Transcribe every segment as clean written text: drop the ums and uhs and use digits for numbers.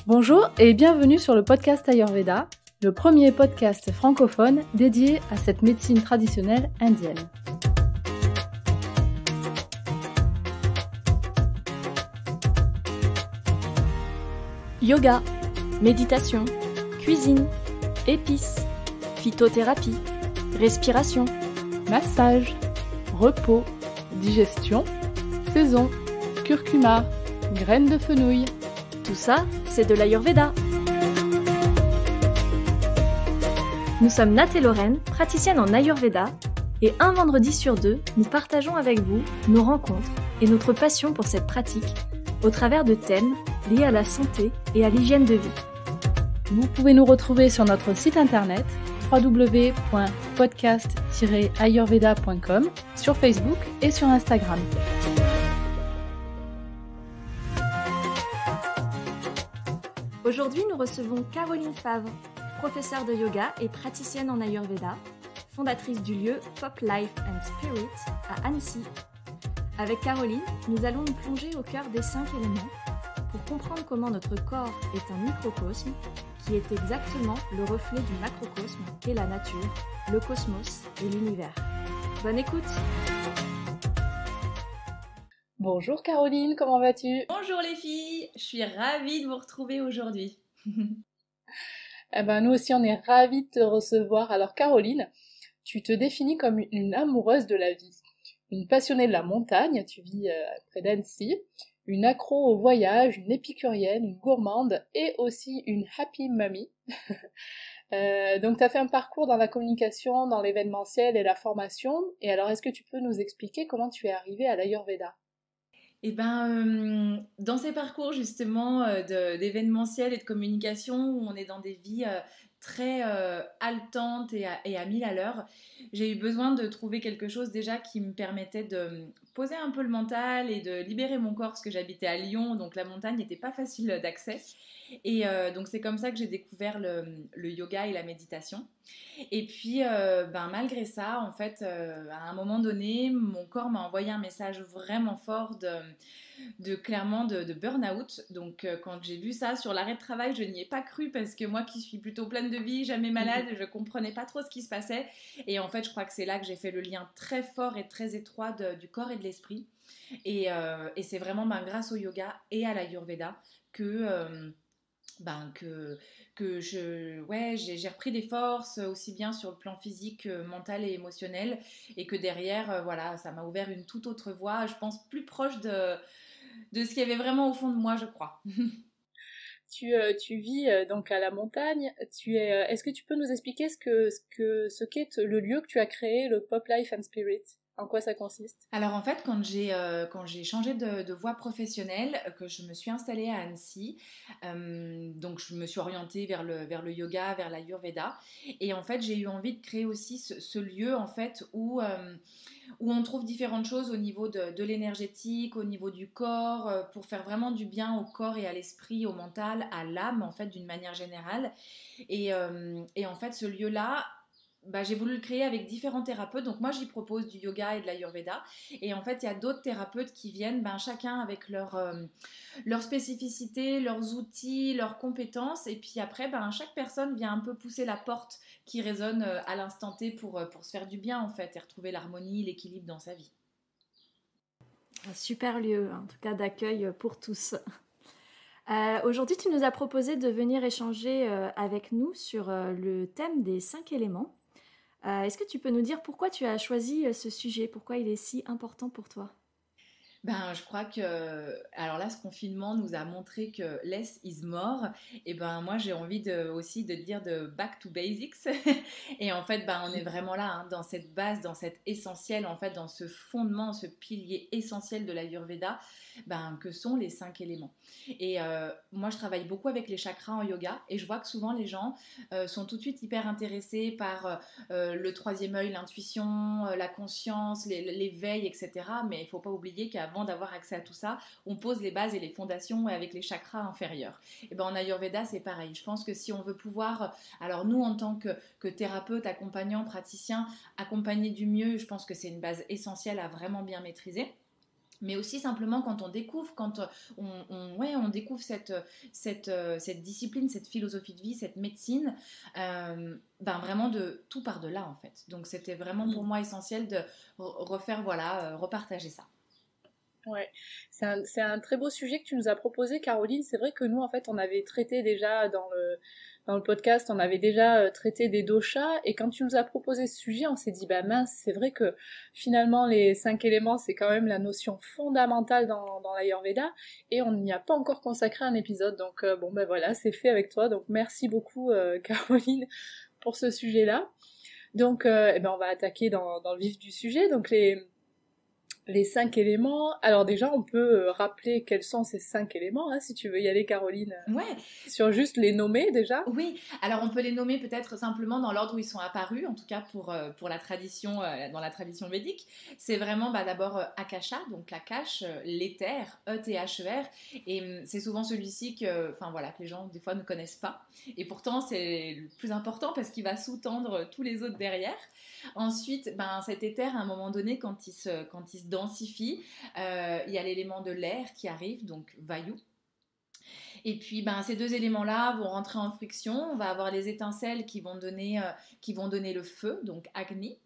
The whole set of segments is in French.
Bonjour et bienvenue sur le podcast Ayurveda, le premier podcast francophone dédié à cette médecine traditionnelle indienne. Yoga, méditation, cuisine, épices, phytothérapie, respiration, Massage, repos, digestion, saison, curcuma, graines de fenouil. tout ça, c'est de l'Ayurveda. Nous sommes Nat et Lorraine, praticiennes en Ayurveda, et un vendredi sur deux, nous partageons avec vous nos rencontres et notre passion pour cette pratique au travers de thèmes liés à la santé et à l'hygiène de vie. Vous pouvez nous retrouver sur notre site internet www.podcast-ayurveda.com, sur Facebook et sur Instagram. Aujourd'hui, nous recevons Caroline Favre, professeure de yoga et praticienne en Ayurveda, fondatrice du lieu Pop Life and Spirit à Annecy. Avec Caroline, nous allons nous plonger au cœur des 5 éléments pour comprendre comment notre corps est un microcosme qui est exactement le reflet du macrocosme qu'est la nature, le cosmos et l'univers. Bonne écoute! Bonjour Caroline, comment vas-tu? Bonjour les filles, je suis ravie de vous retrouver aujourd'hui. Nous aussi on est ravis de te recevoir. Alors Caroline, tu te définis comme une amoureuse de la vie, une passionnée de la montagne, tu vis près d'Annecy, une accro au voyage, une épicurienne, une gourmande et aussi une happy mommy. Donc tu as fait un parcours dans la communication, dans l'événementiel et la formation. Et alors est-ce que tu peux nous expliquer comment tu es arrivée à l'Ayurveda? Dans ces parcours justement d'événementiel et de communication où on est dans des vies très haletantes et à 1000 à l'heure, j'ai eu besoin de trouver quelque chose déjà qui me permettait de poser un peu le mental et de libérer mon corps parce que j'habitais à Lyon, donc la montagne n'était pas facile d'accès. Et donc c'est comme ça que j'ai découvert le yoga et la méditation. Et puis malgré ça, en fait, à un moment donné, mon corps m'a envoyé un message vraiment fort de burn-out. Donc quand j'ai vu ça sur l'arrêt de travail, je n'y ai pas cru parce que moi qui suis plutôt pleine de vie, jamais malade, je comprenais pas trop ce qui se passait. Et en fait, je crois que c'est là que j'ai fait le lien très fort et très étroit du corps et de l'esprit. Et c'est vraiment grâce au yoga et à l'Ayurveda que j'ai repris des forces aussi bien sur le plan physique, mental et émotionnel, et que derrière, ça m'a ouvert une toute autre voie, je pense plus proche de ce qu'il y avait vraiment au fond de moi, je crois. Tu vis donc à la montagne. Est-ce que tu peux nous expliquer ce qu'est le lieu que tu as créé, le Pop Life and Spirit? En quoi ça consiste? Alors en fait, quand j'ai changé de voie professionnelle, que je me suis installée à Annecy, donc je me suis orientée vers le yoga, vers l'Ayurveda, et en fait j'ai eu envie de créer aussi ce lieu en fait où on trouve différentes choses au niveau de l'énergétique, au niveau du corps, pour faire vraiment du bien au corps et à l'esprit, au mental, à l'âme en fait d'une manière générale. Et en fait ce lieu-là, j'ai voulu le créer avec différents thérapeutes. Donc moi j'y propose du yoga et de l'Ayurveda, et en fait il y a d'autres thérapeutes qui viennent, chacun avec leur spécificité, leurs outils, leurs compétences, et puis après chaque personne vient un peu pousser la porte qui résonne à l'instant T pour se faire du bien en fait et retrouver l'harmonie, l'équilibre dans sa vie. Un super lieu, en tout cas d'accueil pour tous. Aujourd'hui, tu nous as proposé de venir échanger avec nous sur le thème des 5 éléments. Est-ce que tu peux nous dire pourquoi tu as choisi ce sujet, pourquoi il est si important pour toi? Je crois que, alors là, ce confinement nous a montré que less is more. Et moi, j'ai envie aussi de dire de back to basics. Et en fait, on est vraiment là, dans cette base, dans cet essentiel, en fait, dans ce fondement, ce pilier essentiel de l'Ayurveda, que sont les 5 éléments. Et moi, je travaille beaucoup avec les chakras en yoga, et je vois que souvent les gens sont tout de suite hyper intéressés par le troisième œil, l'intuition, la conscience, l'éveil, etc. Mais il ne faut pas oublier qu'avant d'avoir accès à tout ça, on pose les bases et les fondations avec les chakras inférieurs. Et en Ayurveda, c'est pareil. Je pense que si on veut pouvoir, alors nous en tant que thérapeute, accompagnant, praticien, accompagner du mieux, je pense que c'est une base essentielle à vraiment bien maîtriser. Mais aussi simplement quand on découvre, quand on découvre cette discipline, cette philosophie de vie, cette médecine, vraiment tout part de là en fait. Donc c'était vraiment pour moi essentiel de refaire, repartager ça. Ouais, c'est un très beau sujet que tu nous as proposé, Caroline. C'est vrai que nous, en fait, on avait traité déjà dans le podcast, on avait déjà traité des doshas, et quand tu nous as proposé ce sujet, on s'est dit, bah mince, c'est vrai que finalement, les 5 éléments, c'est quand même la notion fondamentale dans l'Ayurveda, et on n'y a pas encore consacré un épisode. Donc, bon, ben voilà, c'est fait avec toi. Donc, merci beaucoup, Caroline, pour ce sujet-là. Donc, on va attaquer dans le vif du sujet. Donc, les 5 éléments. Alors déjà, on peut rappeler quels sont ces 5 éléments, hein, si tu veux y aller, Caroline. Ouais. Sur juste les nommer déjà. Oui, alors on peut les nommer peut-être simplement dans l'ordre où ils sont apparus, en tout cas pour la tradition, dans la tradition védique. C'est vraiment d'abord Akasha, donc la cache, l'éther, E-T-H-E-R, et c'est souvent celui-ci que les gens des fois ne connaissent pas. Et pourtant, c'est le plus important parce qu'il va sous-tendre tous les autres derrière. Ensuite, cet éther, à un moment donné, quand il se densifie, il y a l'élément de l'air qui arrive, donc Vayu. Et puis, ces deux éléments-là vont rentrer en friction. On va avoir les étincelles qui vont donner le feu, donc Agni.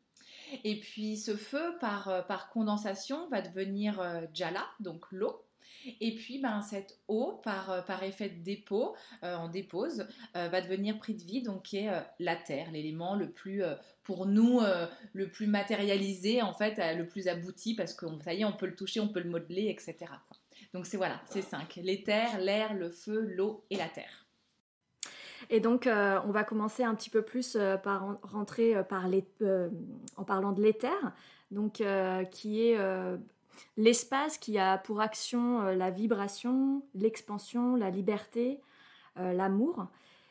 Et puis, ce feu, par condensation, va devenir Jala, donc l'eau. Et puis, cette eau, par effet de dépôt, en dépose, va devenir Prithvi, donc qui est la terre, l'élément le plus, pour nous, le plus matérialisé, en fait, le plus abouti, parce que ça y est, on peut le toucher, on peut le modeler, etc. Donc c'est 5. L'éther, l'air, le feu, l'eau et la terre. Et donc, on va commencer un petit peu plus par rentrer en parlant de l'éther, donc qui est l'espace qui a pour action la vibration, l'expansion, la liberté, l'amour.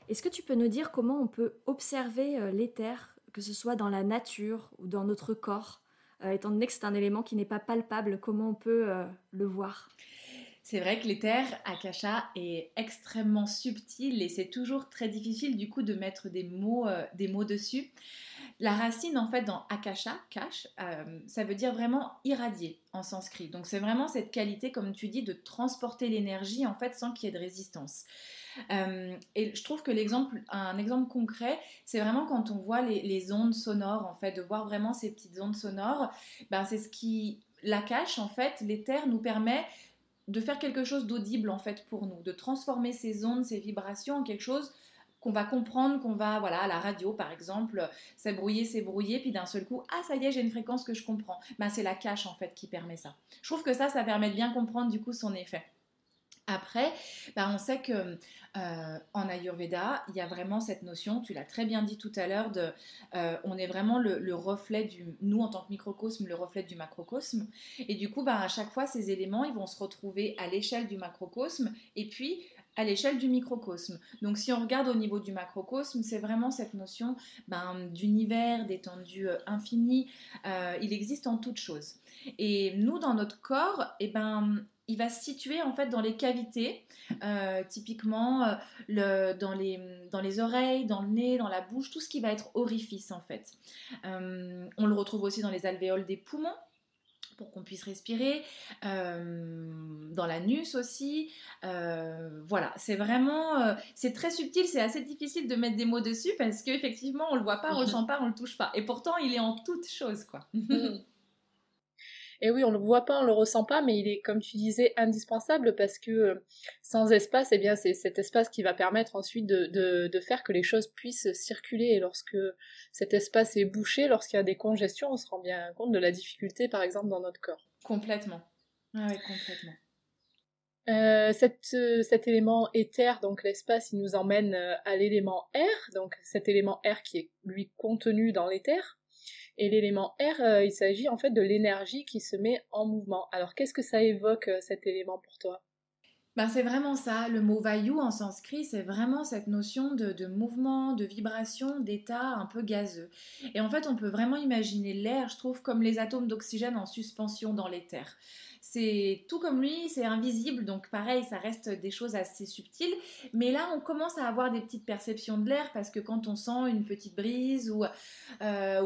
Est-ce que tu peux nous dire comment on peut observer l'éther, que ce soit dans la nature ou dans notre corps, étant donné que c'est un élément qui n'est pas palpable, comment on peut le voir ? C'est vrai que l'éther, Akasha, est extrêmement subtil et c'est toujours très difficile du coup de mettre des mots dessus. La racine en fait dans Akasha, cache, ça veut dire vraiment irradier en sanskrit. Donc c'est vraiment cette qualité, comme tu dis, de transporter l'énergie en fait sans qu'il y ait de résistance. Et je trouve que un exemple concret, c'est vraiment quand on voit les ondes sonores en fait, de voir vraiment ces petites ondes sonores, c'est ce qui la cache en fait, l'éther nous permet de faire quelque chose d'audible en fait pour nous, de transformer ces ondes, ces vibrations en quelque chose qu'on va comprendre, qu'on va, à la radio par exemple, c'est brouillé, puis d'un seul coup, ah ça y est, j'ai une fréquence que je comprends. C'est la cache en fait qui permet ça. Je trouve que ça permet de bien comprendre du coup son effet. Après, on sait que en Ayurveda, il y a vraiment cette notion, tu l'as très bien dit tout à l'heure, on est vraiment le reflet nous en tant que microcosme, le reflet du macrocosme. Et du coup, à chaque fois, ces éléments, ils vont se retrouver à l'échelle du macrocosme et puis à l'échelle du microcosme. Donc si on regarde au niveau du macrocosme, c'est vraiment cette notion d'univers, d'étendue infinie. Il existe en toutes choses. Et nous, dans notre corps, il va se situer en fait dans les cavités, typiquement dans les oreilles, dans le nez, dans la bouche, tout ce qui va être orifice en fait. On le retrouve aussi dans les alvéoles des poumons pour qu'on puisse respirer, dans l'anus aussi. C'est vraiment, c'est très subtil, c'est assez difficile de mettre des mots dessus parce qu'effectivement on le voit pas, on le sent pas, on le touche pas. Et pourtant il est en toutes choses quoi. Et oui, on le voit pas, on le ressent pas, mais il est, comme tu disais, indispensable parce que sans espace, c'est cet espace qui va permettre ensuite de faire que les choses puissent circuler. Et lorsque cet espace est bouché, lorsqu'il y a des congestions, on se rend bien compte de la difficulté, par exemple, dans notre corps. Complètement. Ah oui, complètement. Cet élément éther, donc l'espace, il nous emmène à l'élément air, donc cet élément air qui est, lui, contenu dans l'éther. Et l'élément air, il s'agit en fait de l'énergie qui se met en mouvement. Alors qu'est-ce que ça évoque cet élément pour toi ? Ben, c'est vraiment ça, le mot vayu en sanskrit, c'est vraiment cette notion de mouvement, de vibration, d'état un peu gazeux. Et en fait, on peut vraiment imaginer l'air, je trouve, comme les atomes d'oxygène en suspension dans l'éther. C'est tout comme lui, c'est invisible, donc pareil, ça reste des choses assez subtiles. Mais là, on commence à avoir des petites perceptions de l'air parce que quand on sent une petite brise ou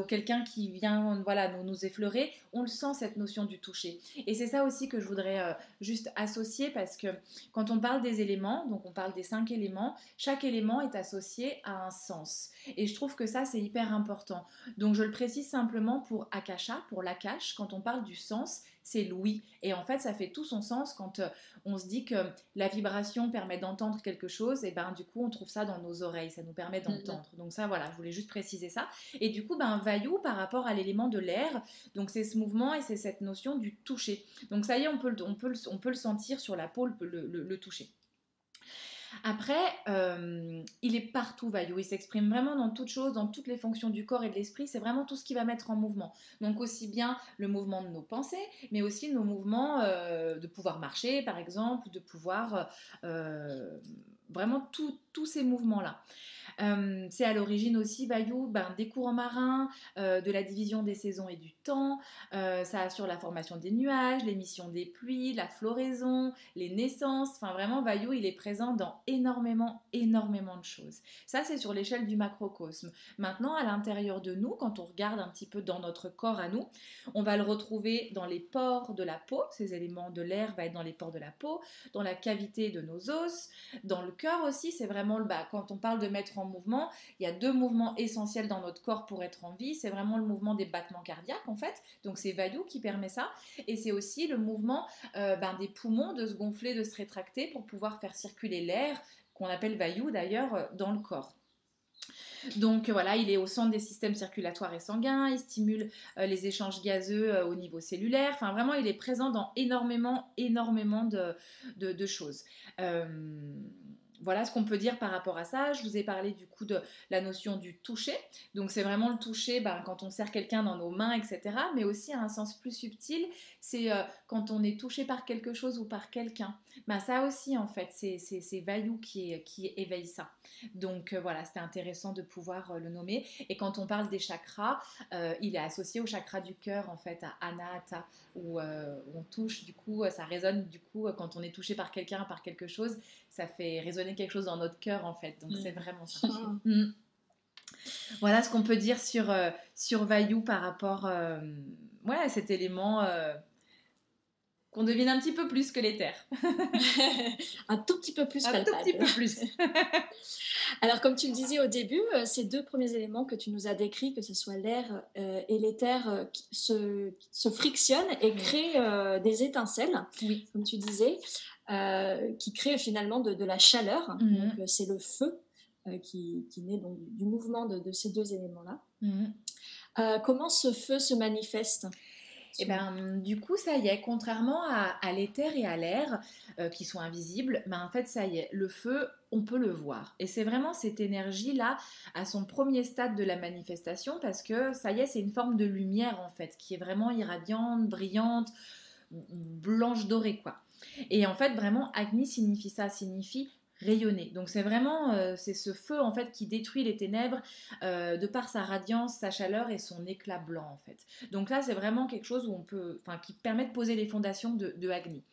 quelqu'un qui vient voilà, nous effleurer, on le sent cette notion du toucher. Et c'est ça aussi que je voudrais juste associer parce que quand on parle des éléments, donc on parle des 5 éléments, chaque élément est associé à un sens. Et je trouve que ça, c'est hyper important. Donc je le précise simplement pour Akasha, pour l'Akash, quand on parle du sens, c'est l'ouïe. Et en fait, ça fait tout son sens quand on se dit que la vibration permet d'entendre quelque chose, et ben du coup, on trouve ça dans nos oreilles, ça nous permet d'entendre. Donc ça, voilà, je voulais juste préciser ça. Et du coup, ben vayu par rapport à l'élément de l'air, donc c'est ce mouvement et c'est cette notion du toucher. Donc ça y est, on peut le sentir sur la peau, le toucher. Après, il est partout, Vayu. Il s'exprime vraiment dans toutes choses, dans toutes les fonctions du corps et de l'esprit. C'est vraiment tout ce qui va mettre en mouvement. Donc aussi bien le mouvement de nos pensées, mais aussi nos mouvements de pouvoir marcher, par exemple, de pouvoir vraiment tous ces mouvements-là. C'est à l'origine aussi, Vayu, des courants marins, de la division des saisons et du temps. Ça assure la formation des nuages, l'émission des pluies, la floraison, les naissances. Enfin, vraiment, Vayu, il est présent dans énormément de choses. Ça, c'est sur l'échelle du macrocosme. Maintenant, à l'intérieur de nous, quand on regarde un petit peu dans notre corps à nous, on va le retrouver dans les pores de la peau. Ces éléments de l'air vont être dans les pores de la peau, dans la cavité de nos os, dans le cœur aussi. C'est vraiment, quand on parle de mettre en mouvement, il y a 2 mouvements essentiels dans notre corps pour être en vie. C'est vraiment le mouvement des battements cardiaques, en fait. Donc, c'est Vayu qui permet ça. Et c'est aussi le mouvement des poumons de se gonfler, de se rétracter pour pouvoir faire circuler l'air, qu'on appelle Vayu d'ailleurs, dans le corps. Donc voilà, il est au centre des systèmes circulatoires et sanguins, il stimule les échanges gazeux au niveau cellulaire, enfin vraiment il est présent dans énormément de choses. Voilà ce qu'on peut dire par rapport à ça. Je vous ai parlé du coup de la notion du toucher. Donc c'est vraiment le toucher quand on serre quelqu'un dans nos mains, etc. Mais aussi à un sens plus subtil, c'est quand on est touché par quelque chose ou par quelqu'un. Ça aussi en fait, c'est Vayu qui éveille ça. Donc voilà, c'était intéressant de pouvoir le nommer. Et quand on parle des chakras, il est associé au chakra du cœur en fait, à Anahata, où on touche, du coup, ça résonne du coup quand on est touché par quelqu'un, par quelque chose, ça fait résonner quelque chose dans notre cœur en fait. Donc c'est vraiment ça. Voilà ce qu'on peut dire sur Vayu par rapport à cet élément qu'on devine un petit peu plus que l'éther. Un tout petit peu plus palpable. Un tout petit peu plus. Alors comme tu le disais au début, ces 2 premiers éléments que tu nous as décrits, que ce soit l'air et l'éther, se frictionnent et créent des étincelles, comme tu disais, qui créent finalement de la chaleur. Donc c'est le feu qui naît donc du mouvement de ces 2 éléments-là. Comment ce feu se manifeste ? Et du coup, ça y est, contrairement à l'éther et à l'air qui sont invisibles, en fait, ça y est, le feu, on peut le voir. Et c'est vraiment cette énergie-là à son premier stade de la manifestation parce que ça y est, c'est une forme de lumière en fait qui est vraiment irradiante, brillante, blanche dorée quoi. Et en fait, vraiment, Agni signifie rayonner. Donc c'est vraiment c'est ce feu en fait qui détruit les ténèbres de par sa radiance, sa chaleur et son éclat blanc en fait. Donc là c'est vraiment quelque chose qui permet de poser les fondations de Agni.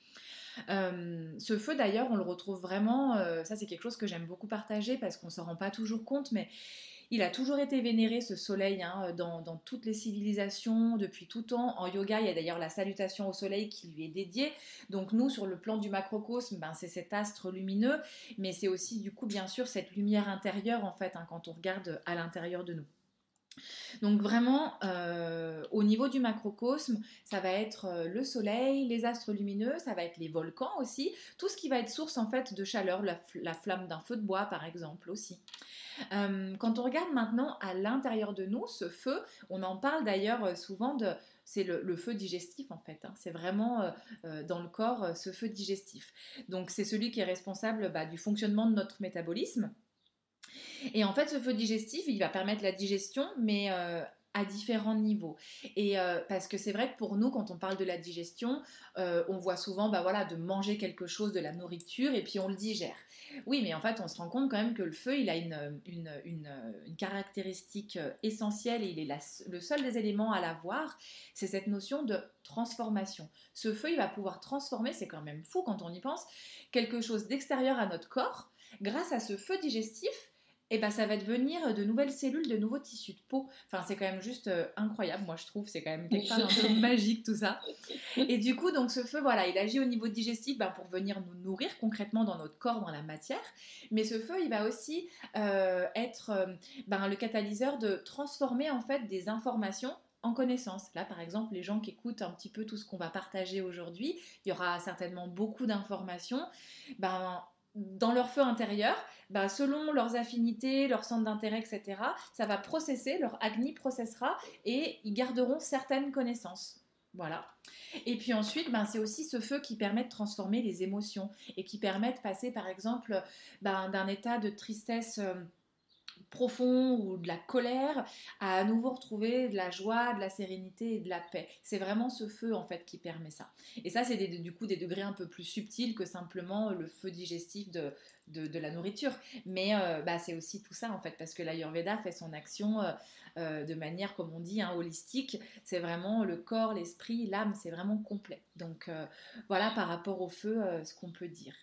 Ce feu d'ailleurs on le retrouve vraiment, ça c'est quelque chose que j'aime beaucoup partager parce qu'on ne s'en rend pas toujours compte, mais il a toujours été vénéré ce soleil dans toutes les civilisations depuis tout temps. En yoga, il y a d'ailleurs la salutation au soleil qui lui est dédiée. Donc nous, sur le plan du macrocosme, c'est cet astre lumineux, mais c'est aussi du coup bien sûr cette lumière intérieure en fait quand on regarde à l'intérieur de nous. Donc vraiment, au niveau du macrocosme, ça va être le soleil, les astres lumineux, ça va être les volcans aussi, tout ce qui va être source en fait de chaleur, la flamme d'un feu de bois par exemple aussi. Quand on regarde maintenant à l'intérieur de nous, ce feu, on en parle d'ailleurs souvent c'est le feu digestif en fait, c'est vraiment dans le corps ce feu digestif. Donc c'est celui qui est responsable du fonctionnement de notre métabolisme. Et en fait, ce feu digestif, il va permettre la digestion, mais à à différents niveaux. Et parce que c'est vrai que pour nous, quand on parle de la digestion, on voit souvent voilà, de manger quelque chose, de la nourriture, et puis on le digère. Oui, mais en fait, on se rend compte quand même que le feu, il a une caractéristique essentielle, et il est le seul des éléments à l'avoir, c'est cette notion de transformation. Ce feu, il va pouvoir transformer, c'est quand même fou quand on y pense, quelque chose d'extérieur à notre corps, grâce à ce feu digestif. Et ben, ça va devenir de nouvelles cellules, de nouveaux tissus de peau. Enfin, c'est quand même juste incroyable, moi je trouve, c'est quand même quelque part un peu magique tout ça. Et du coup, donc ce feu, voilà, il agit au niveau digestif pour venir nous nourrir concrètement dans notre corps, dans la matière. Mais ce feu, il va aussi être le catalyseur de transformer en fait des informations en connaissances. Là, par exemple, les gens qui écoutent un petit peu tout ce qu'on va partager aujourd'hui, il y aura certainement beaucoup d'informations. Dans leur feu intérieur, selon leurs affinités, leur centre d'intérêt, etc., ça va processer, leur Agni processera et ils garderont certaines connaissances. Voilà. Et puis ensuite, c'est aussi ce feu qui permet de transformer les émotions et qui permet de passer, par exemple, d'un état de tristesse profond ou de la colère à nouveau retrouver de la joie, de la sérénité et de la paix. C'est vraiment ce feu en fait qui permet ça. Et ça, c'est du coup des degrés un peu plus subtils que simplement le feu digestif de la nourriture. Mais c'est aussi tout ça en fait, parce que l'Ayurveda fait son action de manière, comme on dit, holistique. C'est vraiment le corps, l'esprit, l'âme, c'est vraiment complet. Donc voilà par rapport au feu ce qu'on peut dire.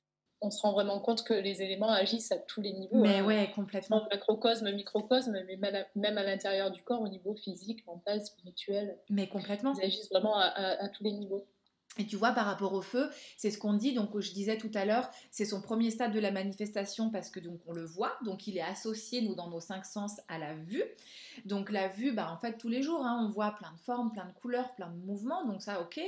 On se rend vraiment compte que les éléments agissent à tous les niveaux. Mais ouais, complètement. Macrocosme, microcosme, mais même à l'intérieur du corps, au niveau physique, mental, spirituel. Mais complètement. Ils agissent vraiment à tous les niveaux. Et tu vois, par rapport au feu, c'est ce qu'on dit, donc je disais tout à l'heure, c'est son premier stade de la manifestation parce que donc on le voit, donc il est associé, nous, dans nos 5 sens, à la vue. Donc la vue, en fait, tous les jours, on voit plein de formes, plein de couleurs, plein de mouvements, donc ça, ok,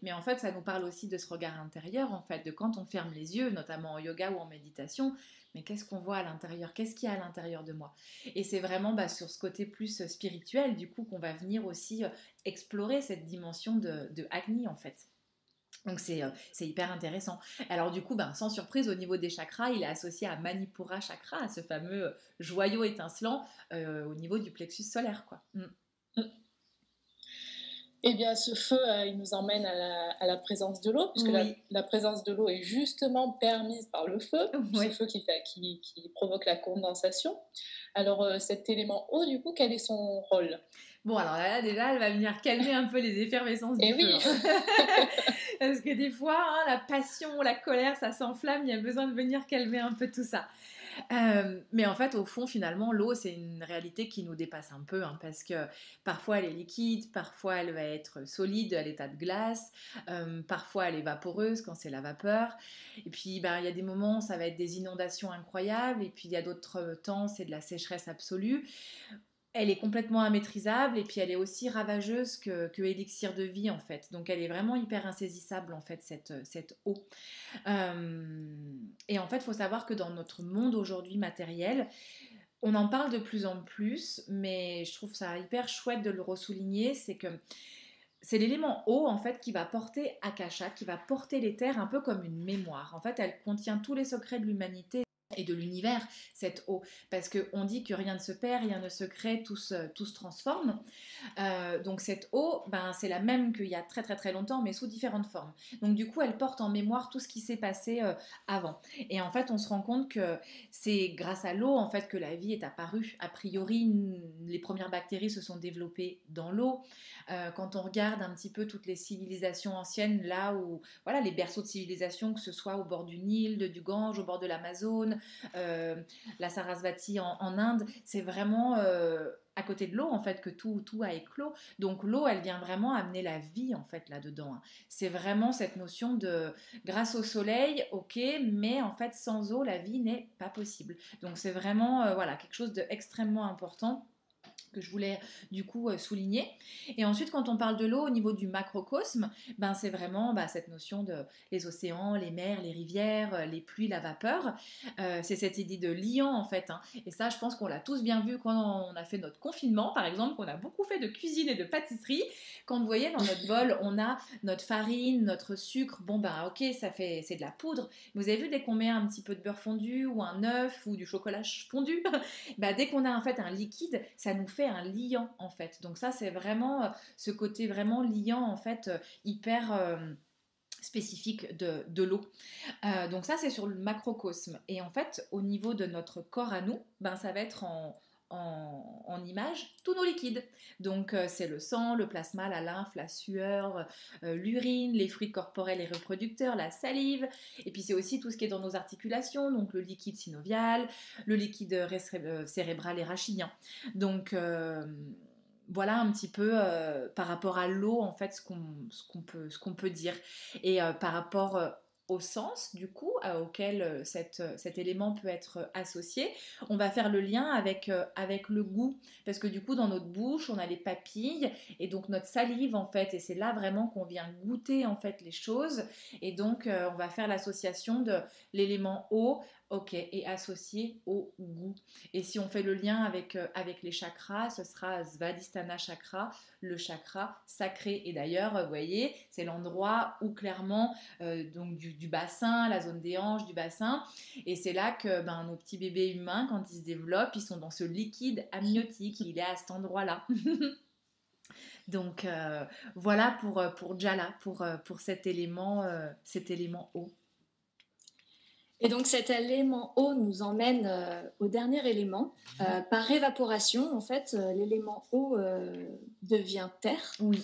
mais en fait, ça nous parle aussi de ce regard intérieur, en fait, de quand on ferme les yeux, notamment en yoga ou en méditation, mais qu'est-ce qu'on voit à l'intérieur, qu'est-ce qu'il y a à l'intérieur de moi. Et c'est vraiment sur ce côté plus spirituel, du coup, qu'on va venir aussi explorer cette dimension de Agni, en fait. Donc c'est hyper intéressant. Alors du coup, sans surprise, au niveau des chakras, il est associé à Manipura chakra, à ce fameux joyau étincelant au niveau du plexus solaire, quoi. Eh bien, ce feu, il nous emmène à la présence de l'eau, puisque la présence de l'eau est justement permise par le feu, ce feu qui provoque la condensation. Alors, cet élément eau, du coup, quel est son rôle ? Bon, alors là, déjà, elle va venir calmer un peu les effervescences du feu. Parce que des fois, la passion, la colère, ça s'enflamme, il y a besoin de venir calmer un peu tout ça. Mais en fait, au fond, finalement, l'eau, c'est une réalité qui nous dépasse un peu, parce que parfois, elle est liquide, parfois, elle va être solide à l'état de glace, parfois, elle est vaporeuse quand c'est la vapeur. Et puis, il y a des moments, ça va être des inondations incroyables, et puis il y a d'autres temps, c'est de la sécheresse absolue. Elle est complètement immaîtrisable et puis elle est aussi ravageuse que élixir de vie en fait. Donc elle est vraiment hyper insaisissable en fait cette eau. Et en fait il faut savoir que dans notre monde aujourd'hui matériel, on en parle de plus en plus, mais je trouve ça hyper chouette de le ressouligner, c'est que c'est l'élément eau en fait qui va porter Akasha, qui va porter l'éther un peu comme une mémoire. En fait elle contient tous les secrets de l'humanité et de l'univers, cette eau, parce qu'on dit que rien ne se perd, rien ne se crée, tout se transforme. Donc cette eau, c'est la même qu'il y a très très très longtemps, mais sous différentes formes. Donc du coup, elle porte en mémoire tout ce qui s'est passé avant. Et en fait, on se rend compte que c'est grâce à l'eau en fait que la vie est apparue. A priori, les premières bactéries se sont développées dans l'eau. Quand on regarde un petit peu toutes les civilisations anciennes, là où voilà les berceaux de civilisation, que ce soit au bord du Nil, du Gange, au bord de l'Amazone, la Sarasvati en Inde, c'est vraiment à côté de l'eau en fait que tout a éclos. Donc l'eau, elle vient vraiment amener la vie en fait là-dedans. C'est vraiment cette notion de grâce au soleil, ok, mais en fait sans eau, la vie n'est pas possible. Donc c'est vraiment voilà quelque chose d'extrêmement important que je voulais du coup souligner. Et ensuite, quand on parle de l'eau au niveau du macrocosme, c'est vraiment cette notion de les océans, les mers, les rivières, les pluies, la vapeur. C'est cette idée de liant en fait. Et ça, je pense qu'on l'a tous bien vu quand on a fait notre confinement, par exemple, qu'on a beaucoup fait de cuisine et de pâtisserie. Quand vous voyez dans notre bol, on a notre farine, notre sucre. Bon ok, c'est de la poudre. Vous avez vu, dès qu'on met un petit peu de beurre fondu ou un œuf ou du chocolat fondu, dès qu'on a en fait un liquide, ça nous nous fait un liant en fait. Donc ça c'est vraiment ce côté vraiment liant en fait hyper spécifique de l'eau. Donc ça c'est sur le macrocosme. Et en fait au niveau de notre corps à nous, ben, ça va être en image tous nos liquides. Donc c'est le sang, le plasma, la lymphe, la sueur, l'urine, les fluides corporels et reproducteurs, la salive, et puis c'est aussi tout ce qui est dans nos articulations, donc le liquide synovial, le liquide cérébral et rachidien. Donc voilà un petit peu par rapport à l'eau en fait ce qu'on peut dire. Et par rapport au sens du coup auquel cet élément peut être associé, on va faire le lien avec le goût, parce que du coup dans notre bouche on a les papilles et donc notre salive en fait, et c'est là vraiment qu'on vient goûter en fait les choses, et donc on va faire l'association de l'élément eau, ok, et associé au goût. Et si on fait le lien avec les chakras, ce sera Svadhisthana chakra, le chakra sacré. Et d'ailleurs, vous voyez, c'est l'endroit où clairement, donc du bassin, la zone des hanches, du bassin, et c'est là que ben, nos petits bébés humains, quand ils se développent, ils sont dans ce liquide amniotique, il est à cet endroit-là. Donc voilà pour Jala, pour cet élément eau. Et donc cet élément eau nous emmène au dernier élément. Par évaporation, en fait, l'élément eau devient terre. Oui.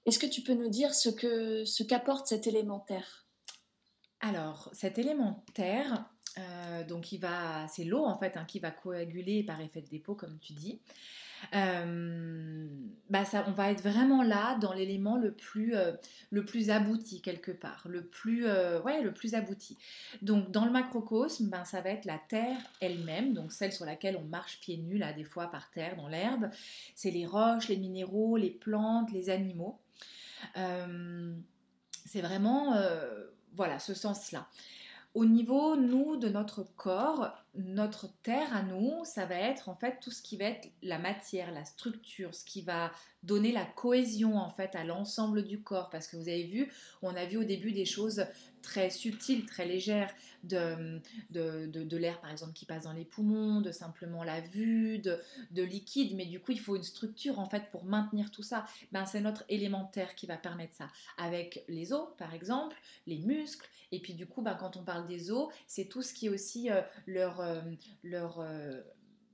Est-ce que tu peux nous dire ce qu'apporte cet élément terre ? Alors, cet élément terre, donc c'est l'eau en fait qui va coaguler par effet de dépôt, comme tu dis. On va être vraiment là dans l'élément le plus abouti quelque part, le plus abouti. Donc dans le macrocosme, ça va être la terre elle-même, donc celle sur laquelle on marche pieds nus là des fois par terre dans l'herbe. C'est les roches, les minéraux, les plantes, les animaux. C'est vraiment ce sens-là. Au niveau, nous, de notre corps, notre terre à nous, ça va être en fait tout ce qui va être la matière, la structure, ce qui va donner la cohésion en fait à l'ensemble du corps. Parce que vous avez vu, on a vu au début des choses très subtiles, très légères, de l'air par exemple qui passe dans les poumons, de simplement la vue, de liquide, mais du coup il faut une structure en fait pour maintenir tout ça. C'est notre élémentaire qui va permettre ça, avec les os par exemple, les muscles, et puis du coup quand on parle des os, c'est tout ce qui est aussi leur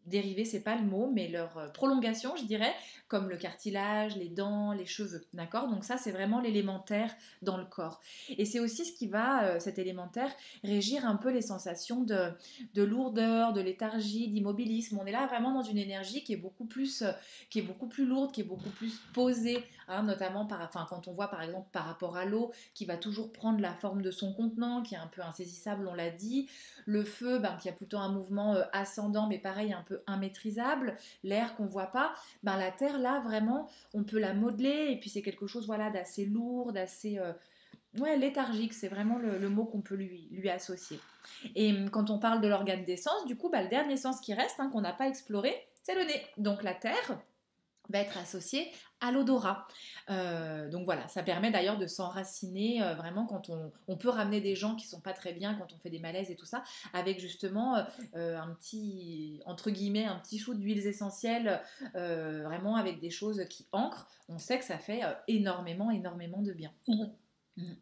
dérivés, c'est pas le mot, mais leur prolongation, je dirais, comme le cartilage, les dents, les cheveux, d'accord ? Donc ça, c'est vraiment l'élémentaire dans le corps. Et c'est aussi ce qui va, cet élémentaire, régir un peu les sensations de lourdeur, de léthargie, d'immobilisme. On est là vraiment dans une énergie qui est beaucoup plus lourde, qui est beaucoup plus posée, notamment quand on voit par exemple par rapport à l'eau, qui va toujours prendre la forme de son contenant, qui est un peu insaisissable, on l'a dit. Le feu, qui a plutôt un mouvement ascendant, mais pareil, un peu immaîtrisable. L'air qu'on voit pas. La terre, là, vraiment, on peut la modeler. Et puis, c'est quelque chose d'assez lourd, d'assez léthargique. C'est vraiment le mot qu'on peut lui associer. Et quand on parle de l'organe des sens, du coup, le dernier sens qui reste, qu'on n'a pas exploré, c'est le nez. Donc, la terre va être associée à l'odorat. Donc voilà, ça permet d'ailleurs de s'enraciner vraiment quand on peut ramener des gens qui sont pas très bien quand on fait des malaises et tout ça, avec justement un petit, entre guillemets, un petit shoot d'huiles essentielles, vraiment avec des choses qui ancrent. On sait que ça fait énormément de bien. Mmh.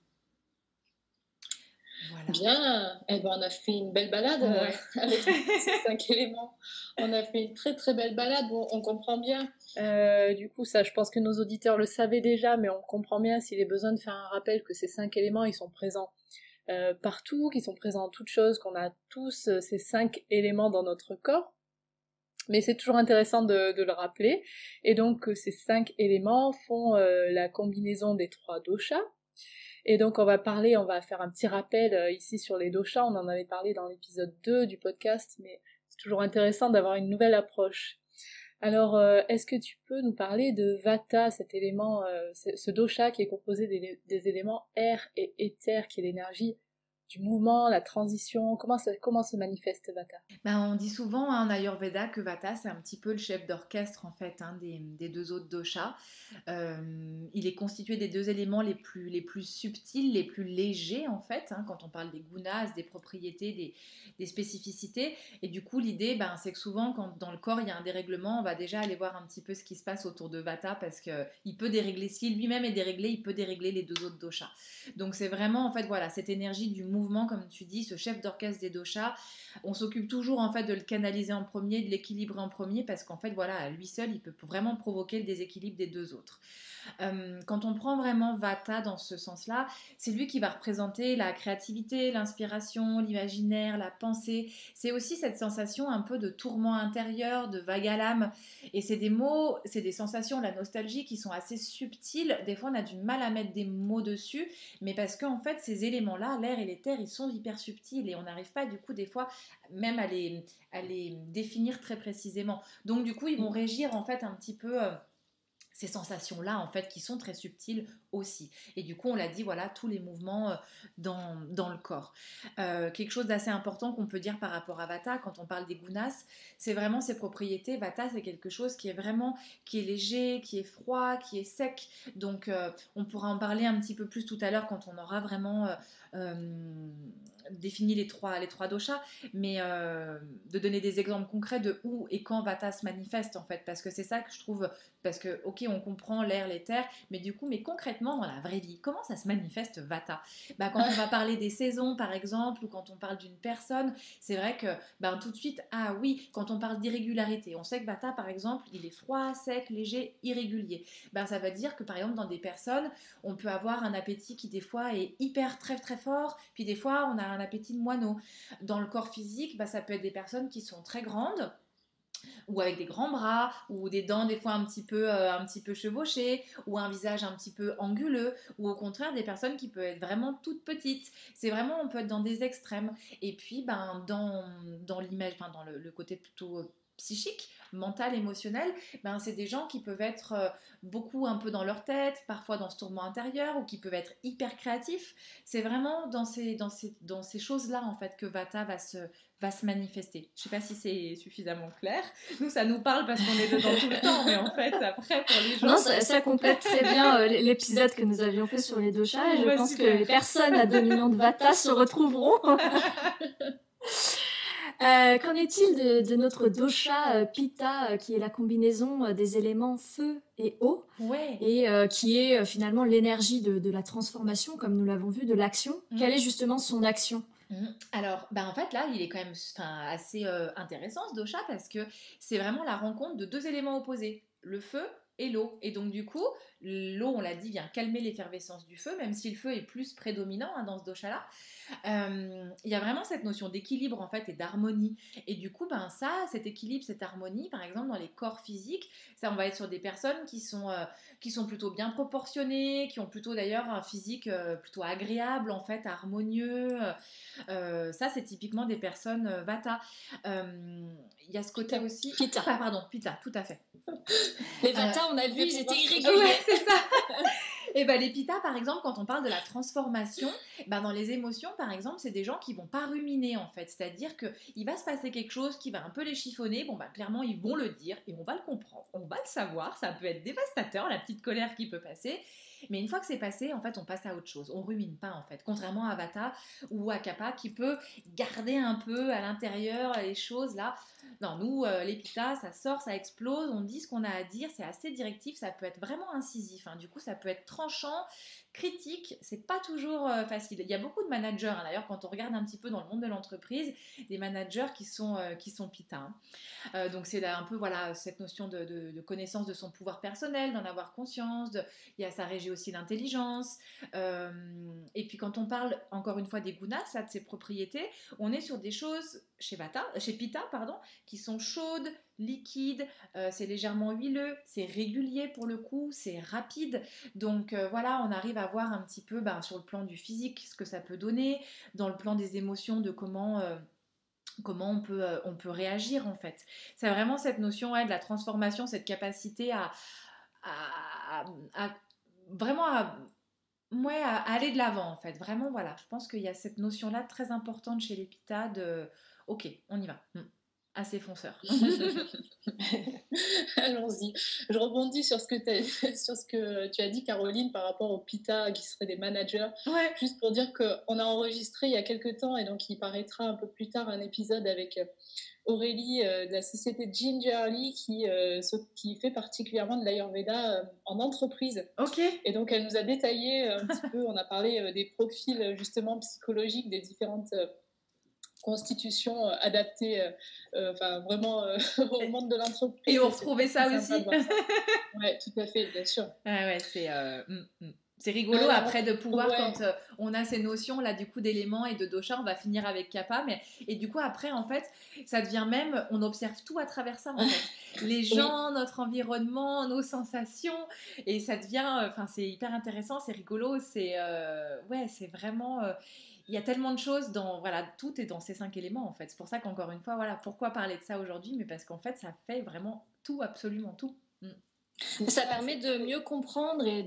Voilà. Bien, on a fait une belle balade avec ces 5 éléments. On a fait une très très belle balade, on comprend bien. Du coup, ça, je pense que nos auditeurs le savaient déjà, mais on comprend bien s'il est besoin de faire un rappel que ces 5 éléments, ils sont présents partout, qu'ils sont présents en toutes choses, qu'on a tous ces 5 éléments dans notre corps. Mais c'est toujours intéressant de le rappeler. Et donc, ces 5 éléments font la combinaison des 3 doshas. Et donc on va faire un petit rappel ici sur les doshas, on en avait parlé dans l'épisode 2 du podcast, mais c'est toujours intéressant d'avoir une nouvelle approche. Alors, est-ce que tu peux nous parler de Vata, cet élément, ce dosha qui est composé des éléments air et éther, qui est l'énergie du mouvement, la transition? Comment se manifeste Vata? On dit souvent en Ayurveda que Vata, c'est un petit peu le chef d'orchestre en fait des deux autres doshas. Il est constitué des deux éléments les plus subtils, les plus légers en fait, quand on parle des gunas, des propriétés, des spécificités. Et du coup, l'idée, c'est que souvent, quand dans le corps il y a un dérèglement, on va déjà aller voir un petit peu ce qui se passe autour de Vata parce qu'il peut dérégler, si lui-même est déréglé, il peut dérégler les deux autres doshas. Donc c'est vraiment en fait voilà cette énergie du mouvement, comme tu dis, ce chef d'orchestre des doshas. On s'occupe toujours en fait de le canaliser en premier, de l'équilibrer en premier, parce qu'en fait voilà, à lui seul, il peut vraiment provoquer le déséquilibre des deux autres. Quand on prend vraiment Vata dans ce sens-là, c'est lui qui va représenter la créativité, l'inspiration, l'imaginaire, la pensée. C'est aussi cette sensation un peu de tourment intérieur, de vague à l'âme. Et c'est des mots, c'est des sensations, la nostalgie, qui sont assez subtiles. Des fois, on a du mal à mettre des mots dessus, mais parce qu'en fait, ces éléments-là, l'air et les terres, ils sont hyper subtils et on n'arrive pas, du coup, des fois, même à les définir très précisément. Donc, du coup, ils vont régir en fait un petit peu ces sensations-là, en fait, qui sont très subtiles aussi. Et du coup, on l'a dit, voilà, tous les mouvements dans le corps. Quelque chose d'assez important qu'on peut dire par rapport à Vata, quand on parle des gunas, c'est vraiment ses propriétés. Vata, c'est quelque chose qui est léger, qui est froid, qui est sec. Donc, on pourra en parler un petit peu plus tout à l'heure quand on aura vraiment défini les trois doshas, mais de donner des exemples concrets de où et quand Vata se manifeste, en fait, parce que c'est ça que je trouve, parce que, ok, on comprend l'air, les terres, mais du coup, mais concrètement, dans la vraie vie, comment ça se manifeste Vata? Quand on va parler des saisons, par exemple, ou quand on parle d'une personne, c'est vrai que, tout de suite, ah oui, quand on parle d'irrégularité, on sait que Vata, par exemple, il est froid, sec, léger, irrégulier. Ça veut dire que, par exemple, dans des personnes, on peut avoir un appétit qui, des fois, est hyper, très, très fort, puis des fois, on a un appétit de moineau. Dans le corps physique, ça peut être des personnes qui sont très grandes, ou avec des grands bras, ou des dents des fois un petit peu chevauchées, ou un visage un petit peu anguleux, ou au contraire des personnes qui peuvent être vraiment toutes petites. C'est vraiment, on peut être dans des extrêmes. Et puis dans l'image, dans le côté plutôt psychique, mental, émotionnel, c'est des gens qui peuvent être beaucoup un peu dans leur tête, parfois dans ce tourment intérieur, ou qui peuvent être hyper créatifs. C'est vraiment dans ces choses-là en fait que Vata va se manifester. Je ne sais pas si c'est suffisamment clair. Nous, ça nous parle parce qu'on est dedans tout le temps, mais en fait, après, pour les gens... Non, ça complète très bien l'épisode que nous avions fait sur les doshas, et je pense que les personnes à dominante Vata se retrouveront. Qu'en est-il de notre dosha Pitta, qui est la combinaison des éléments feu et eau, ouais. Et qui est finalement l'énergie de la transformation, comme nous l'avons vu, de l'action. Quelle est justement son action? Alors, en fait, là, il est quand même assez intéressant ce dosha, parce que c'est vraiment la rencontre de deux éléments opposés, le feu et l'eau. Et donc, du coup, l'eau, on l'a dit, vient calmer l'effervescence du feu, même si le feu est plus prédominant dans ce dosha-là. Il y a vraiment cette notion d'équilibre en fait et d'harmonie, et du coup cet équilibre, cette harmonie, par exemple dans les corps physiques, ça on va être sur des personnes qui sont plutôt bien proportionnées, qui ont plutôt d'ailleurs un physique plutôt agréable en fait, harmonieux. Ça c'est typiquement des personnes Vata. Il y a ce côté aussi Pitta. Pitta, tout à fait. Les Vata, on a vu, ils étaient irréguliers. Ouais, c'est ça. Et les Pitta, par exemple, quand on parle de la transformation, dans les émotions, par exemple, c'est des gens qui vont pas ruminer, en fait. C'est-à-dire qu'il va se passer quelque chose qui va un peu les chiffonner. Clairement, ils vont le dire et on va le comprendre, on va le savoir. Ça peut être dévastateur, la petite colère qui peut passer. Mais une fois que c'est passé, en fait, on passe à autre chose. On rumine pas, en fait. Contrairement à Vata ou à Kapha, qui peut garder un peu à l'intérieur les choses, là. Non, nous, les Pitta, ça sort, ça explose, on dit ce qu'on a à dire, c'est assez directif, ça peut être vraiment incisif. Du coup, ça peut être tranchant, critique, c'est pas toujours facile. Il y a beaucoup de managers, d'ailleurs, quand on regarde un petit peu dans le monde de l'entreprise, des managers qui sont Pitta. Donc, c'est un peu, cette notion de connaissance de son pouvoir personnel, d'en avoir conscience, ça régit aussi l'intelligence. Et puis, quand on parle, encore une fois, des gunas, de ses propriétés, on est sur des choses chez Pitta, qui sont chaudes, liquides, c'est légèrement huileux, c'est régulier pour le coup, c'est rapide. Donc on arrive à voir un petit peu sur le plan du physique ce que ça peut donner, dans le plan des émotions, de comment on peut réagir en fait. C'est vraiment cette notion de la transformation, cette capacité à vraiment Ouais, à aller de l'avant en fait. Vraiment, voilà. Je pense qu'il y a cette notion-là très importante chez les Pitta de OK, on y va. Assez fonceur. Allons-y. Je rebondis sur ce que sur ce que tu as dit, Caroline, par rapport aux Pitta qui seraient des managers. Ouais. Juste pour dire qu'on a enregistré il y a quelques temps, et donc il paraîtra un peu plus tard, un épisode avec Aurélie de la société Gingerly qui fait particulièrement de l'Ayurveda en entreprise. Ok. Et donc elle nous a détaillé un petit peu, on a parlé des profils justement psychologiques des différentes constitutions adaptées vraiment au monde de l'entreprise. Et on retrouvait ça aussi. Oui, tout à fait, bien sûr. Ah ouais, c'est rigolo après de pouvoir, quand on a ces notions là du coup d'éléments et de dosha, on va finir avec kappa, et du coup après en fait ça devient même, on observe tout à travers ça en fait, les gens, notre environnement, nos sensations, et ça devient, c'est hyper intéressant, c'est rigolo, c'est vraiment, il y a tellement de choses tout est dans ces 5 éléments en fait, c'est pour ça qu'encore une fois, pourquoi parler de ça aujourd'hui, mais parce qu'en fait ça fait vraiment tout, absolument tout. Ça permet de mieux comprendre et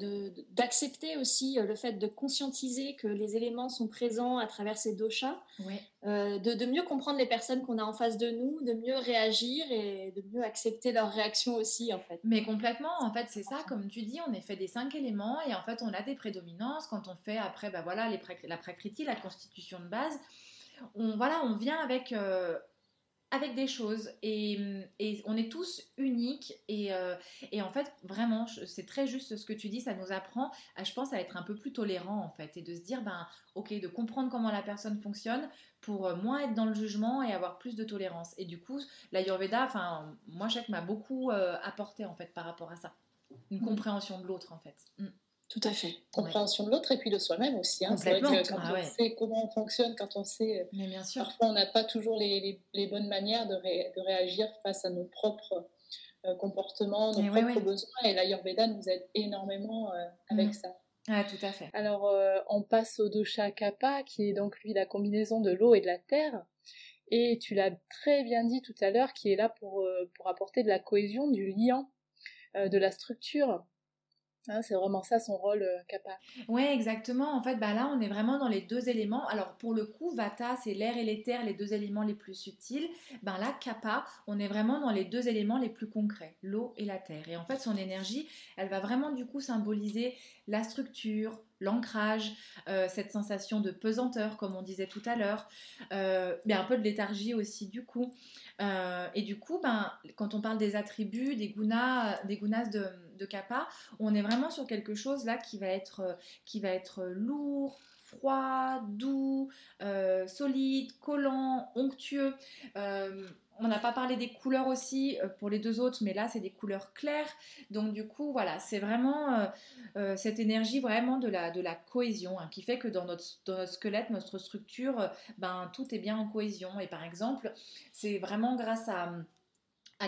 d'accepter aussi le fait de conscientiser que les éléments sont présents à travers ces doshas, de mieux comprendre les personnes qu'on a en face de nous, de mieux réagir et de mieux accepter leurs réactions aussi en fait. Mais complètement, en fait c'est ça, comme tu dis, on est fait des 5 éléments et en fait on a des prédominances quand on fait après la prakriti, la constitution de base, on vient avec des choses et on est tous uniques et en fait vraiment c'est très juste ce que tu dis, ça nous apprend je pense à être un peu plus tolérant en fait et de se dire ok, de comprendre comment la personne fonctionne pour moins être dans le jugement et avoir plus de tolérance, et du coup l'Ayurveda, moi je sais que m'a beaucoup apporté en fait par rapport à ça, une compréhension de l'autre en fait. Tout à fait. Compréhension de l'autre et puis de soi-même aussi. Complètement. C'est vrai que quand on sait comment on fonctionne, quand on sait... Mais bien sûr. Parfois, on n'a pas toujours les bonnes manières de réagir face à nos propres comportements, nos propres besoins. Et l'Ayurveda nous aide énormément avec ça. Ah, tout à fait. Alors, on passe au dosha kapha, qui est donc, lui, la combinaison de l'eau et de la terre. Et tu l'as très bien dit tout à l'heure, qui est là pour apporter de la cohésion, du lien, de la structure. C'est vraiment ça son rôle, kapha. Ouais, exactement. En fait, là, on est vraiment dans les 2 éléments. Alors, pour le coup, vata, c'est l'air et l'éther, les 2 éléments les plus subtils. Là, kapha, on est vraiment dans les 2 éléments les plus concrets, l'eau et la terre. Et en fait, son énergie, elle va vraiment du coup symboliser la structure, l'ancrage, cette sensation de pesanteur, comme on disait tout à l'heure, mais un peu de léthargie aussi du coup. Et du coup, quand on parle des attributs, des gunas de kapha, on est vraiment sur quelque chose là qui va être lourd, froid, doux, solide, collant, onctueux. On n'a pas parlé des couleurs aussi pour les 2 autres, mais là c'est des couleurs claires. Donc du coup voilà, c'est vraiment cette énergie vraiment de la cohésion, qui fait que dans notre squelette, notre structure, tout est bien en cohésion. Et par exemple, c'est vraiment grâce à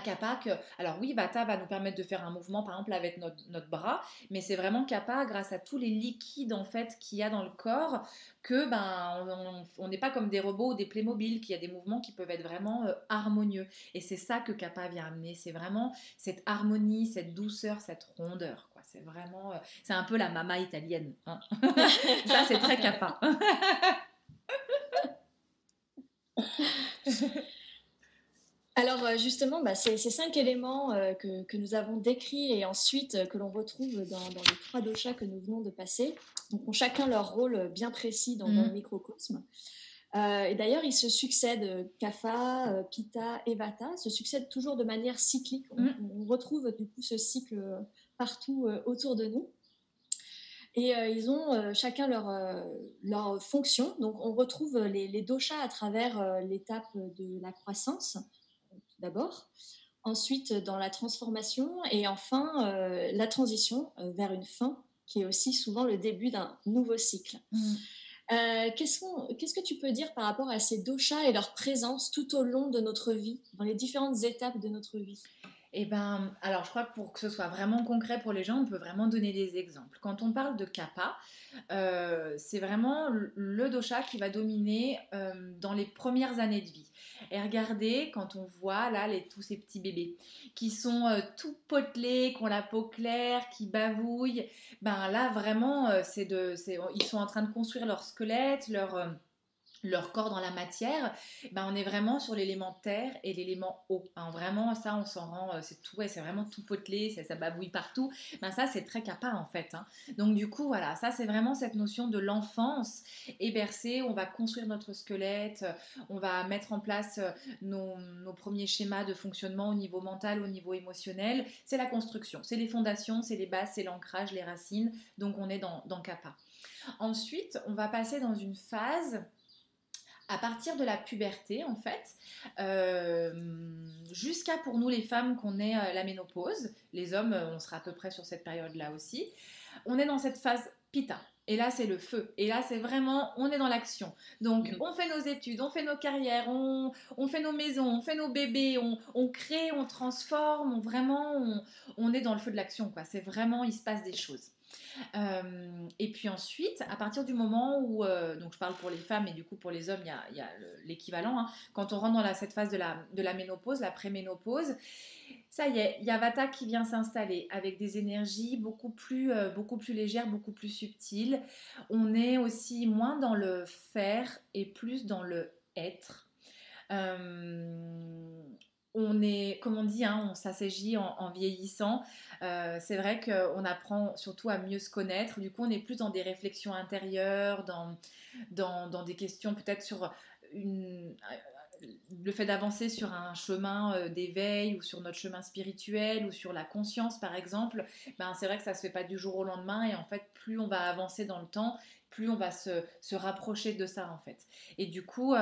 kapha que, alors oui, vata va nous permettre de faire un mouvement par exemple avec notre bras, mais c'est vraiment kapha, grâce à tous les liquides en fait qu'il y a dans le corps, que on n'est pas comme des robots ou des Playmobil, qu'il y a des mouvements qui peuvent être vraiment harmonieux, et c'est ça que kapha vient amener, c'est vraiment cette harmonie, cette douceur, cette rondeur, quoi. C'est vraiment c'est un peu la mama italienne, hein. Ça c'est très kapha. Alors justement, ces 5 éléments que nous avons décrits et ensuite que l'on retrouve dans les 3 doshas que nous venons de passer, donc ont chacun leur rôle bien précis dans le microcosme. Et d'ailleurs, ils se succèdent, kapha, pitta et vata, se succèdent toujours de manière cyclique. On retrouve du coup ce cycle partout autour de nous. Et ils ont chacun leur fonction. Donc on retrouve les doshas à travers l'étape de la croissance, d'abord, ensuite dans la transformation, et enfin la transition vers une fin, qui est aussi souvent le début d'un nouveau cycle. Qu'est-ce que tu peux dire par rapport à ces doshas et leur présence tout au long de notre vie, dans les différentes étapes de notre vie ? Eh ben, alors je crois que pour que ce soit vraiment concret pour les gens, on peut vraiment donner des exemples. Quand on parle de kappa, c'est vraiment le dosha qui va dominer dans les premières années de vie. Et regardez, quand on voit là tous ces petits bébés qui sont tout potelés, qui ont la peau claire, qui bavouillent, ben là vraiment, ils sont en train de construire leur squelette, leur corps dans la matière, ben on est vraiment sur l'élément terre et l'élément eau. Hein, vraiment, ça, on s'en rend, c'est tout, ouais, c'est vraiment tout potelé, ça babouille partout. Ben ça, c'est très kappa en fait. Hein. Donc du coup, voilà, ça, c'est vraiment cette notion de l'enfance et bercée. On va construire notre squelette, on va mettre en place nos premiers schémas de fonctionnement au niveau mental, au niveau émotionnel. C'est la construction, c'est les fondations, c'est les bases, c'est l'ancrage, les racines. Donc on est dans kappa. Ensuite, on va passer dans une phase à partir de la puberté en fait, jusqu'à pour nous les femmes qu'on ait la ménopause, les hommes on sera à peu près sur cette période-là aussi, on est dans cette phase pitta. Et là, c'est le feu. Et là, c'est vraiment, on est dans l'action. Donc, on fait nos études, on fait nos carrières, on fait nos maisons, on fait nos bébés, on crée, on transforme, on est dans le feu de l'action, quoi. C'est vraiment, il se passe des choses. Et puis ensuite, à partir du moment où, donc je parle pour les femmes et du coup pour les hommes, il y a l'équivalent, hein, quand on rentre dans cette phase de la ménopause, la préménopause, ça y est, il y a Vata qui vient s'installer avec des énergies beaucoup plus légères, beaucoup plus subtiles. On est aussi moins dans le faire et plus dans le être. On est, comme on dit, hein, on s'assagit en vieillissant. C'est vrai qu'on apprend surtout à mieux se connaître. Du coup, on est plus dans des réflexions intérieures, dans des questions peut-être sur le fait d'avancer sur un chemin d'éveil ou sur notre chemin spirituel ou sur la conscience, par exemple. Ben, c'est vrai que ça ne se fait pas du jour au lendemain. Et en fait, plus on va avancer dans le temps, plus on va se rapprocher de ça, en fait. Et du coup...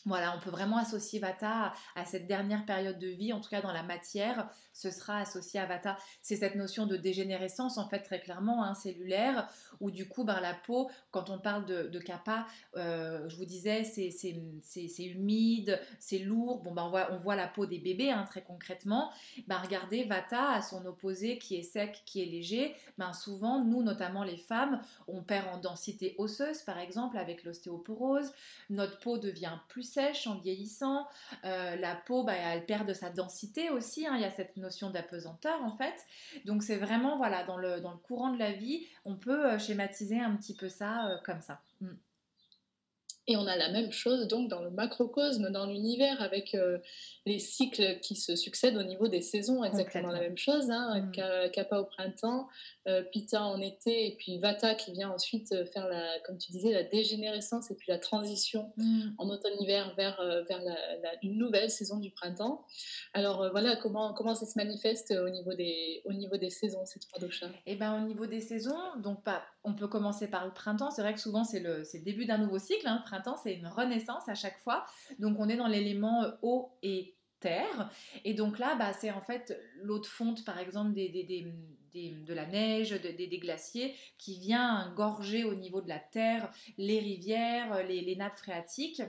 voilà, on peut vraiment associer Vata à cette dernière période de vie, en tout cas dans la matière, ce sera associé à Vata. C'est cette notion de dégénérescence, en fait, très clairement, hein, cellulaire, où du coup, ben, la peau, quand on parle de kappa, je vous disais, c'est humide, c'est lourd. Bon, ben, on voit la peau des bébés, hein, très concrètement. Ben, regardez, Vata, à son opposé, qui est sec, qui est léger, ben, souvent, nous, notamment les femmes, on perd en densité osseuse, par exemple, avec l'ostéoporose. Notre peau devient plus sèche en vieillissant, la peau elle perd de sa densité aussi, hein. Il y a cette notion d'apesanteur en fait, donc c'est vraiment voilà dans le courant de la vie on peut schématiser un petit peu ça comme ça. Et on a la même chose donc dans le macrocosme, dans l'univers, avec les cycles qui se succèdent au niveau des saisons, exactement la même chose. Hein, Kappa au printemps, Pitta en été, et puis Vata qui vient ensuite faire, comme tu disais, la dégénérescence et puis la transition en automne-hiver vers une nouvelle saison du printemps. Alors voilà, comment ça se manifeste au niveau des saisons, ces trois doshas? Et ben, au niveau des saisons, donc on peut commencer par le printemps. C'est vrai que souvent c'est le début d'un nouveau cycle. Hein. Le printemps, c'est une renaissance à chaque fois. Donc on est dans l'élément eau et terre. Et donc là, c'est en fait l'eau de fonte, par exemple, de la neige, des glaciers, qui vient gorger au niveau de la terre, les rivières, les nappes phréatiques.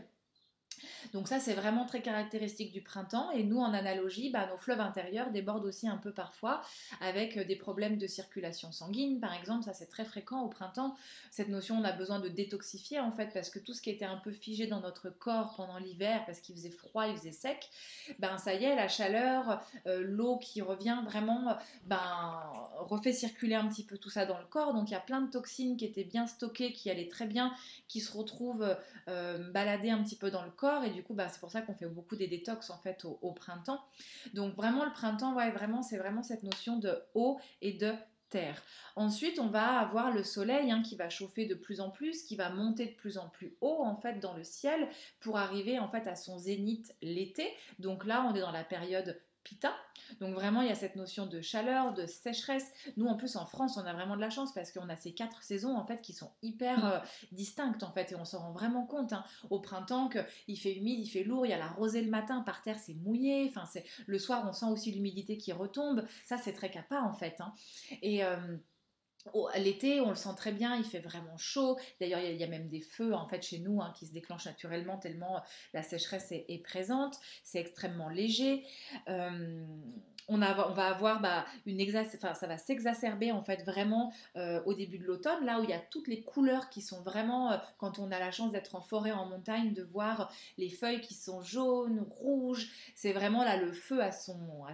Donc ça, c'est vraiment très caractéristique du printemps. Et nous, en analogie, nos fleuves intérieurs débordent aussi un peu parfois avec des problèmes de circulation sanguine. Par exemple, ça c'est très fréquent au printemps. Cette notion, on a besoin de détoxifier en fait, parce que tout ce qui était un peu figé dans notre corps pendant l'hiver, parce qu'il faisait froid, il faisait sec, ça y est, la chaleur, l'eau qui revient vraiment, refait circuler un petit peu tout ça dans le corps. Donc il y a plein de toxines qui étaient bien stockées, qui allaient très bien, qui se retrouvent baladées un petit peu dans le corps. Et du coup, c'est pour ça qu'on fait beaucoup des détox en fait au printemps. Donc vraiment le printemps, ouais, vraiment, c'est vraiment cette notion de eau et de terre. Ensuite, on va avoir le soleil qui va chauffer de plus en plus, qui va monter de plus en plus haut en fait dans le ciel pour arriver en fait à son zénith l'été. Donc là, on est dans la période Pitta. Donc vraiment, il y a cette notion de chaleur, de sécheresse. Nous, en plus, en France, on a vraiment de la chance parce qu'on a ces 4 saisons en fait qui sont hyper distinctes en fait, et on s'en rend vraiment compte. Au printemps, il fait humide, il fait lourd, il y a la rosée le matin, par terre c'est mouillé. Enfin, le soir, on sent aussi l'humidité qui retombe. Ça, c'est très kappa en fait. Et L'été, on le sent très bien, il fait vraiment chaud. D'ailleurs, il y a même des feux en fait chez nous qui se déclenchent naturellement tellement la sécheresse est présente. C'est extrêmement léger. Euh, on va avoir enfin, ça va s'exacerber en fait vraiment au début de l'automne, là où il y a toutes les couleurs qui sont vraiment, quand on a la chance d'être en forêt, en montagne, de voir les feuilles qui sont jaunes, rouges. C'est vraiment là le feu à son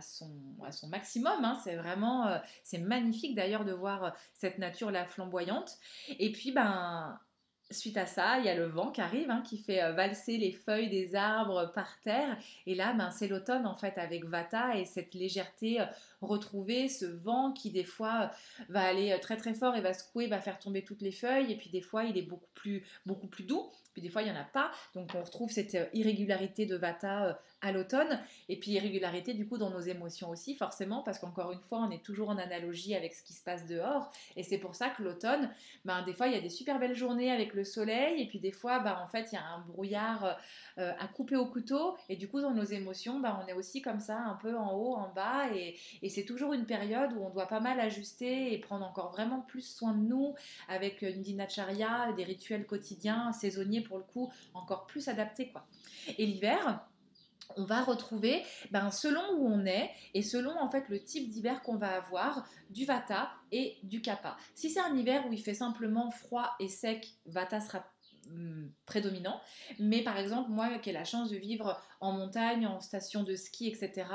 maximum. C'est vraiment, c'est magnifique d'ailleurs de voir cette nature-là flamboyante. Et puis, suite à ça, il y a le vent qui arrive, qui fait valser les feuilles des arbres par terre. Et là, c'est l'automne en fait avec Vata et cette légèreté retrouvée, ce vent qui des fois va aller très très fort et va secouer, va faire tomber toutes les feuilles. Et puis des fois, il est beaucoup plus doux. Puis des fois, il n'y en a pas. Donc on retrouve cette irrégularité de Vata à l'automne. Et puis irrégularité du coup dans nos émotions aussi, forcément, parce qu'encore une fois, on est toujours en analogie avec ce qui se passe dehors. Et c'est pour ça que l'automne, des fois, il y a des super belles journées avec le soleil, et puis des fois, en fait, il y a un brouillard à couper au couteau, et du coup, dans nos émotions, on est aussi comme ça, un peu en haut, en bas, et c'est toujours une période où on doit pas mal ajuster et prendre encore vraiment plus soin de nous, avec une dinacharya, des rituels quotidiens, saisonniers pour le coup, encore plus adaptés, quoi. Et l'hiver, on va retrouver, selon où on est et selon en fait le type d'hiver qu'on va avoir, du Vata et du Kapha. Si c'est un hiver où il fait simplement froid et sec, Vata sera prédominant. Mais par exemple, moi qui ai la chance de vivre en montagne, en station de ski, etc.,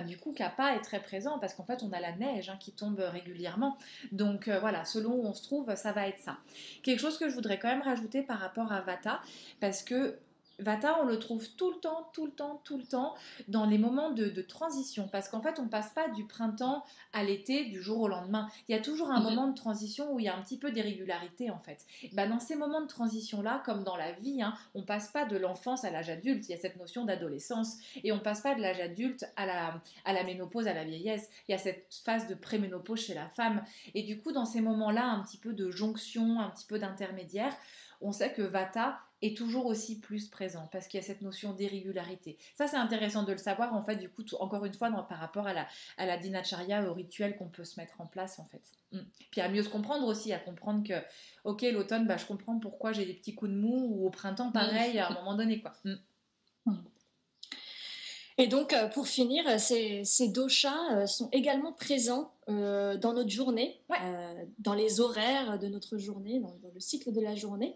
du coup, Kapha est très présent parce qu'en fait, on a la neige qui tombe régulièrement. Donc voilà, selon où on se trouve, ça va être ça. Quelque chose que je voudrais quand même rajouter par rapport à Vata, parce que Vata, on le trouve tout le temps, tout le temps, tout le temps dans les moments de transition, parce qu'en fait, on ne passe pas du printemps à l'été du jour au lendemain. Il y a toujours un moment de transition où il y a un petit peu d'irrégularité, en fait. Dans ces moments de transition-là, comme dans la vie, on ne passe pas de l'enfance à l'âge adulte. Il y a cette notion d'adolescence, et on ne passe pas de l'âge adulte à la ménopause, à la vieillesse. Il y a cette phase de préménopause chez la femme. Et du coup, dans ces moments-là, un petit peu de jonction, un petit peu d'intermédiaire, on sait que Vata est toujours aussi plus présent parce qu'il y a cette notion d'irrégularité. Ça, c'est intéressant de le savoir, en fait, du coup, encore une fois, par rapport à la dinacharya, au rituel qu'on peut se mettre en place, en fait. Puis à mieux se comprendre aussi, à comprendre que, ok, l'automne, je comprends pourquoi j'ai des petits coups de mou, ou au printemps, pareil, à un moment donné, quoi. Et donc, pour finir, ces doshas sont également présents dans notre journée, dans les horaires de notre journée, dans le cycle de la journée.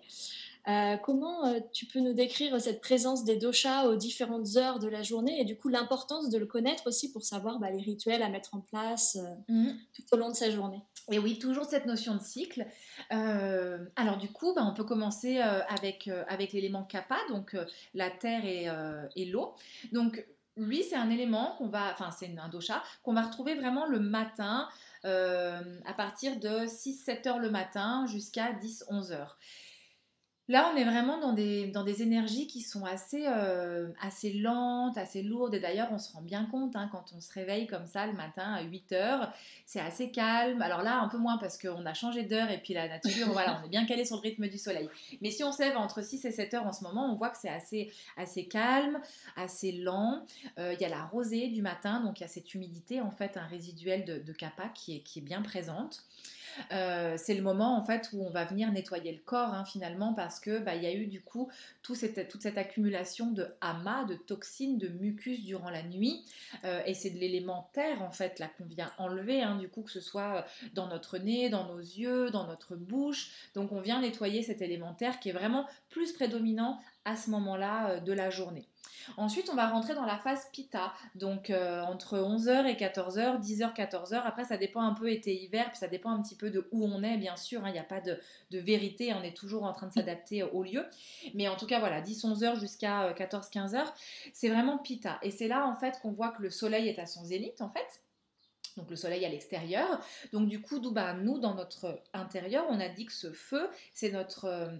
Comment tu peux nous décrire cette présence des doshas aux différentes heures de la journée et du coup l'importance de le connaître aussi pour savoir les rituels à mettre en place tout au long de sa journée? Et oui, toujours cette notion de cycle. Alors du coup, on peut commencer avec l'élément Kapha, donc la terre et l'eau. Donc lui, c'est un élément c'est un dosha qu'on va retrouver vraiment le matin, à partir de 6-7 heures le matin jusqu'à 10-11 heures. Là, on est vraiment dans des énergies qui sont assez lentes, assez lourdes. Et d'ailleurs, on se rend bien compte quand on se réveille comme ça le matin à 8 heures, c'est assez calme. Alors là, un peu moins parce qu'on a changé d'heure et puis la nature, voilà, on est bien calé sur le rythme du soleil. Mais si on se lève entre 6 et 7 heures en ce moment, on voit que c'est assez calme, assez lent. Il y a la rosée du matin, donc il y a cette humidité, en fait, un résiduel de Kapha qui est bien présente. C'est le moment en fait où on va venir nettoyer le corps finalement, parce que il y a eu du coup toute cette accumulation de ama, de toxines, de mucus durant la nuit, et c'est de l'élément terre en fait là qu'on vient enlever, du coup, que ce soit dans notre nez, dans nos yeux, dans notre bouche. Donc on vient nettoyer cet élément terre qui est vraiment plus prédominant à ce moment-là de la journée. Ensuite, on va rentrer dans la phase Pitta, donc entre 11h et 14h, 10h, 14h. Après, ça dépend un peu été-hiver, puis ça dépend un petit peu de où on est, bien sûr. Il n'y a pas de vérité, on est toujours en train de s'adapter au lieu. Mais en tout cas, voilà, 10-11h jusqu'à 14-15h, c'est vraiment Pitta. Et c'est là, en fait, qu'on voit que le soleil est à son zénith, en fait. Donc le soleil à l'extérieur. Donc du coup, nous, dans notre intérieur, on a dit que ce feu, c'est notre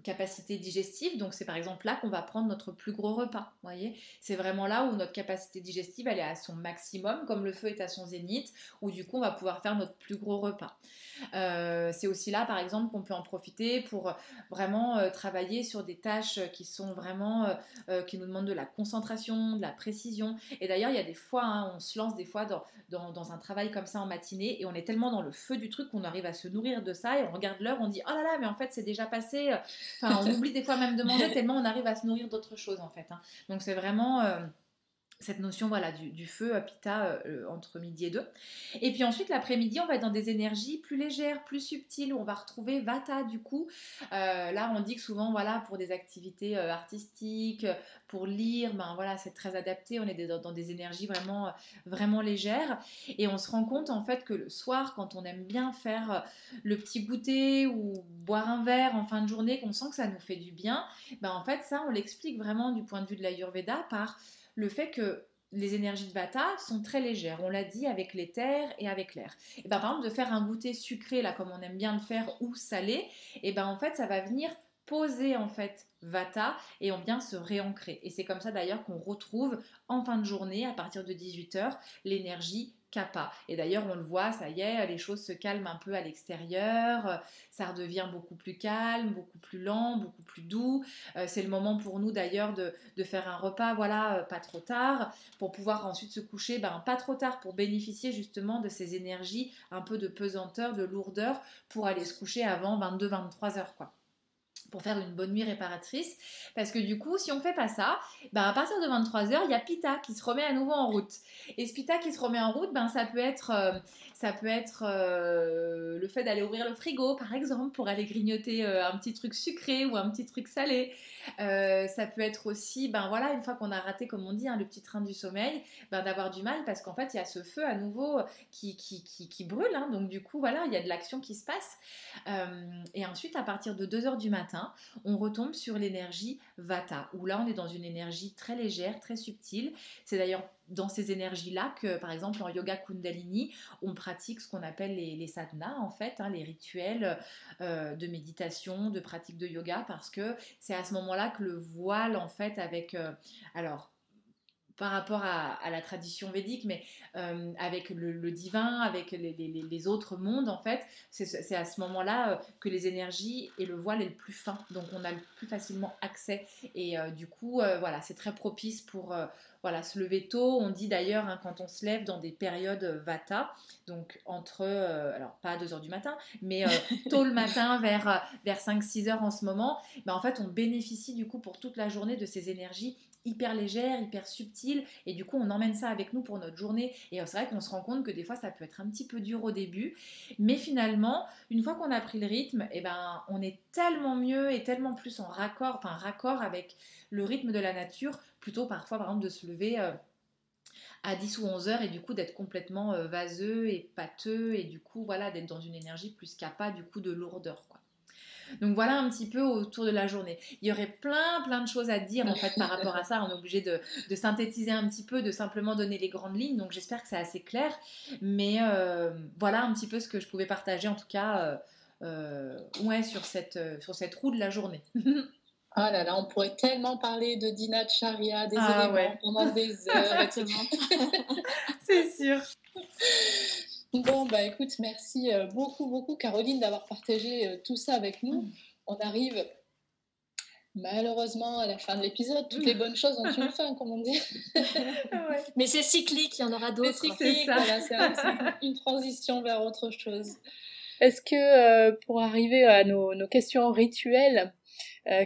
capacité digestive, donc c'est par exemple là qu'on va prendre notre plus gros repas, vous voyez, c'est vraiment là où notre capacité digestive elle est à son maximum, comme le feu est à son zénith, où du coup on va pouvoir faire notre plus gros repas. C'est aussi là par exemple qu'on peut en profiter pour vraiment travailler sur des tâches qui sont vraiment qui nous demandent de la concentration, de la précision, et d'ailleurs il y a des fois hein, on se lance des fois dans un travail comme ça en matinée et on est tellement dans le feu du truc qu'on arrive à se nourrir de ça et on regarde l'heure, on dit oh là là mais en fait c'est déjà passé. Enfin, on oublie des fois même de manger tellement on arrive à se nourrir d'autres choses en fait. Hein. Donc c'est vraiment cette notion voilà, du feu pitta entre midi et 2. Et puis ensuite l'après-midi on va être dans des énergies plus légères, plus subtiles, où on va retrouver vata du coup. Là on dit que souvent voilà, pour des activités artistiques, pour lire, ben, voilà, c'est très adapté, on est dans des énergies vraiment, vraiment légères. Et on se rend compte en fait que le soir quand on aime bien faire le petit goûter ou boire un verre en fin de journée, qu'on sent que ça nous fait du bien, ben, en fait ça on l'explique vraiment du point de vue de l'Ayurveda par le fait que les énergies de Vata sont très légères, on l'a dit, avec l'éther et avec l'air. Et ben, par exemple, de faire un goûter sucré, là, comme on aime bien le faire, ou salé, et ben, en fait, ça va venir poser, en fait, Vata, et on vient se réancrer. Et c'est comme ça, d'ailleurs, qu'on retrouve, en fin de journée, à partir de 18h, l'énergie Kapha. Et d'ailleurs, on le voit, ça y est, les choses se calment un peu à l'extérieur, ça redevient beaucoup plus calme, beaucoup plus lent, beaucoup plus doux. C'est le moment pour nous d'ailleurs de faire un repas, voilà, pas trop tard, pour pouvoir ensuite se coucher, ben, pas trop tard, pour bénéficier justement de ces énergies un peu de pesanteur, de lourdeur, pour aller se coucher avant 22-23 heures, quoi. Pour faire une bonne nuit réparatrice, parce que du coup si on fait pas ça, ben à partir de 23h il y a Pitta qui se remet à nouveau en route, et ce Pitta qui se remet en route, ben ça peut être le fait d'aller ouvrir le frigo par exemple pour aller grignoter un petit truc sucré ou un petit truc salé. Ça peut être aussi ben voilà, une fois qu'on a raté comme on dit hein, le petit train du sommeil, ben d'avoir du mal parce qu'en fait il y a ce feu à nouveau qui brûle hein, donc du coup voilà il y a de l'action qui se passe. Et ensuite à partir de 2h du matin on retombe sur l'énergie Vata, où là on est dans une énergie très légère, très subtile. C'est d'ailleurs dans ces énergies-là que, par exemple, en yoga Kundalini, on pratique ce qu'on appelle les sadhanas, en fait, hein, les rituels de méditation, de pratique de yoga, parce que c'est à ce moment-là que le voile, en fait, avec... alors, par rapport à la tradition védique, mais avec le divin, avec les autres mondes, en fait, c'est à ce moment-là que les énergies et le voile est le plus fin, donc on a le plus facilement accès, et du coup, voilà, c'est très propice pour voilà, se lever tôt. On dit d'ailleurs, hein, quand on se lève dans des périodes Vata, donc entre, alors pas à 2h du matin, mais tôt le matin, vers 5-6 heures en ce moment, ben, en fait, on bénéficie du coup pour toute la journée de ces énergies hyper légère, hyper subtile, et du coup on emmène ça avec nous pour notre journée, et c'est vrai qu'on se rend compte que des fois ça peut être un petit peu dur au début, mais finalement une fois qu'on a pris le rythme, et ben, on est tellement mieux et tellement plus en raccord avec le rythme de la nature, plutôt parfois par exemple de se lever à 10 ou 11 heures et du coup d'être complètement vaseux et pâteux, et du coup voilà, d'être dans une énergie plus kapha, du coup de lourdeur, quoi. Donc voilà un petit peu autour de la journée. Il y aurait plein de choses à dire en fait par rapport à ça. On est obligé de synthétiser un petit peu, de simplement donner les grandes lignes. Donc j'espère que c'est assez clair. Mais voilà un petit peu ce que je pouvais partager en tout cas ouais, sur cette roue de la journée. Oh là là, on pourrait tellement parler de Dinacharya, des éléments ouais. pendant des heures, etc. C'est sûr. Bon, bah écoute, merci beaucoup Caroline d'avoir partagé tout ça avec nous. On arrive malheureusement à la fin de l'épisode. Toutes les bonnes choses ont une fin, comme on dit. Ouais. Mais c'est cyclique, il y en aura d'autres. C'est cyclique, voilà, c'est une transition vers autre chose. Est-ce que pour arriver à nos questions rituelles,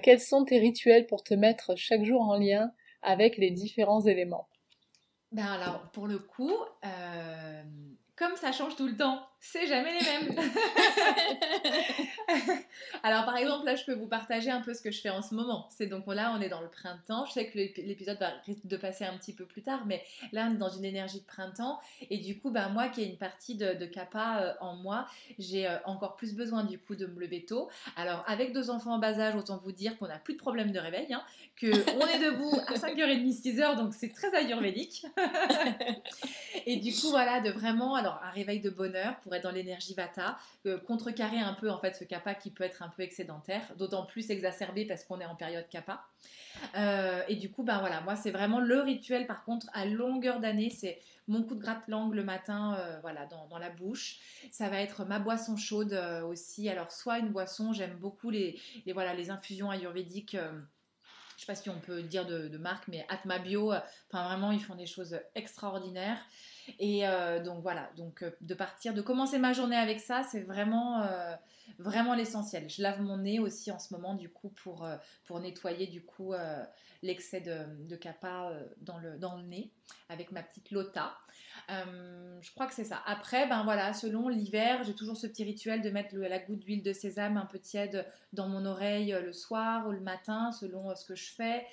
quels sont tes rituels pour te mettre chaque jour en lien avec les différents éléments? Ben alors, pour le coup, comme ça change tout le temps, c'est jamais les mêmes. Alors par exemple, là je peux vous partager un peu ce que je fais en ce moment. C'est donc là on est dans le printemps. Je sais que l'épisode risque de passer un petit peu plus tard, mais là on est dans une énergie de printemps, et du coup ben moi qui ai une partie de kapha en moi, j'ai encore plus besoin du coup de me lever tôt. Alors avec 2 enfants en bas âge, autant vous dire qu'on n'a plus de problème de réveil, hein, qu'on est debout à 5h30, 6h, donc c'est très ayurvédique. Et du coup voilà, de vraiment, alors un réveil de bonheur pour être dans l'énergie Vata, contrecarrer un peu en fait ce Kapha qui peut être un peu excédentaire, d'autant plus exacerbé parce qu'on est en période Kapha. Et du coup, ben voilà, moi c'est vraiment le rituel par contre à longueur d'année, c'est mon coup de gratte-langue le matin, voilà, dans la bouche. Ça va être ma boisson chaude aussi. Alors soit une boisson, j'aime beaucoup voilà, les infusions ayurvédiques. Je ne sais pas si on peut dire de marque, mais Atma Bio, enfin vraiment, ils font des choses extraordinaires. Et donc voilà, donc de commencer ma journée avec ça, c'est vraiment l'essentiel. Je lave mon nez aussi en ce moment du coup pour nettoyer du coup l'excès de Kapha dans le nez avec ma petite Lota. Je crois que c'est ça. Après, ben voilà, selon l'hiver, j'ai toujours ce petit rituel de mettre la goutte d'huile de sésame un peu tiède dans mon oreille le soir ou le matin, selon ce que je fais.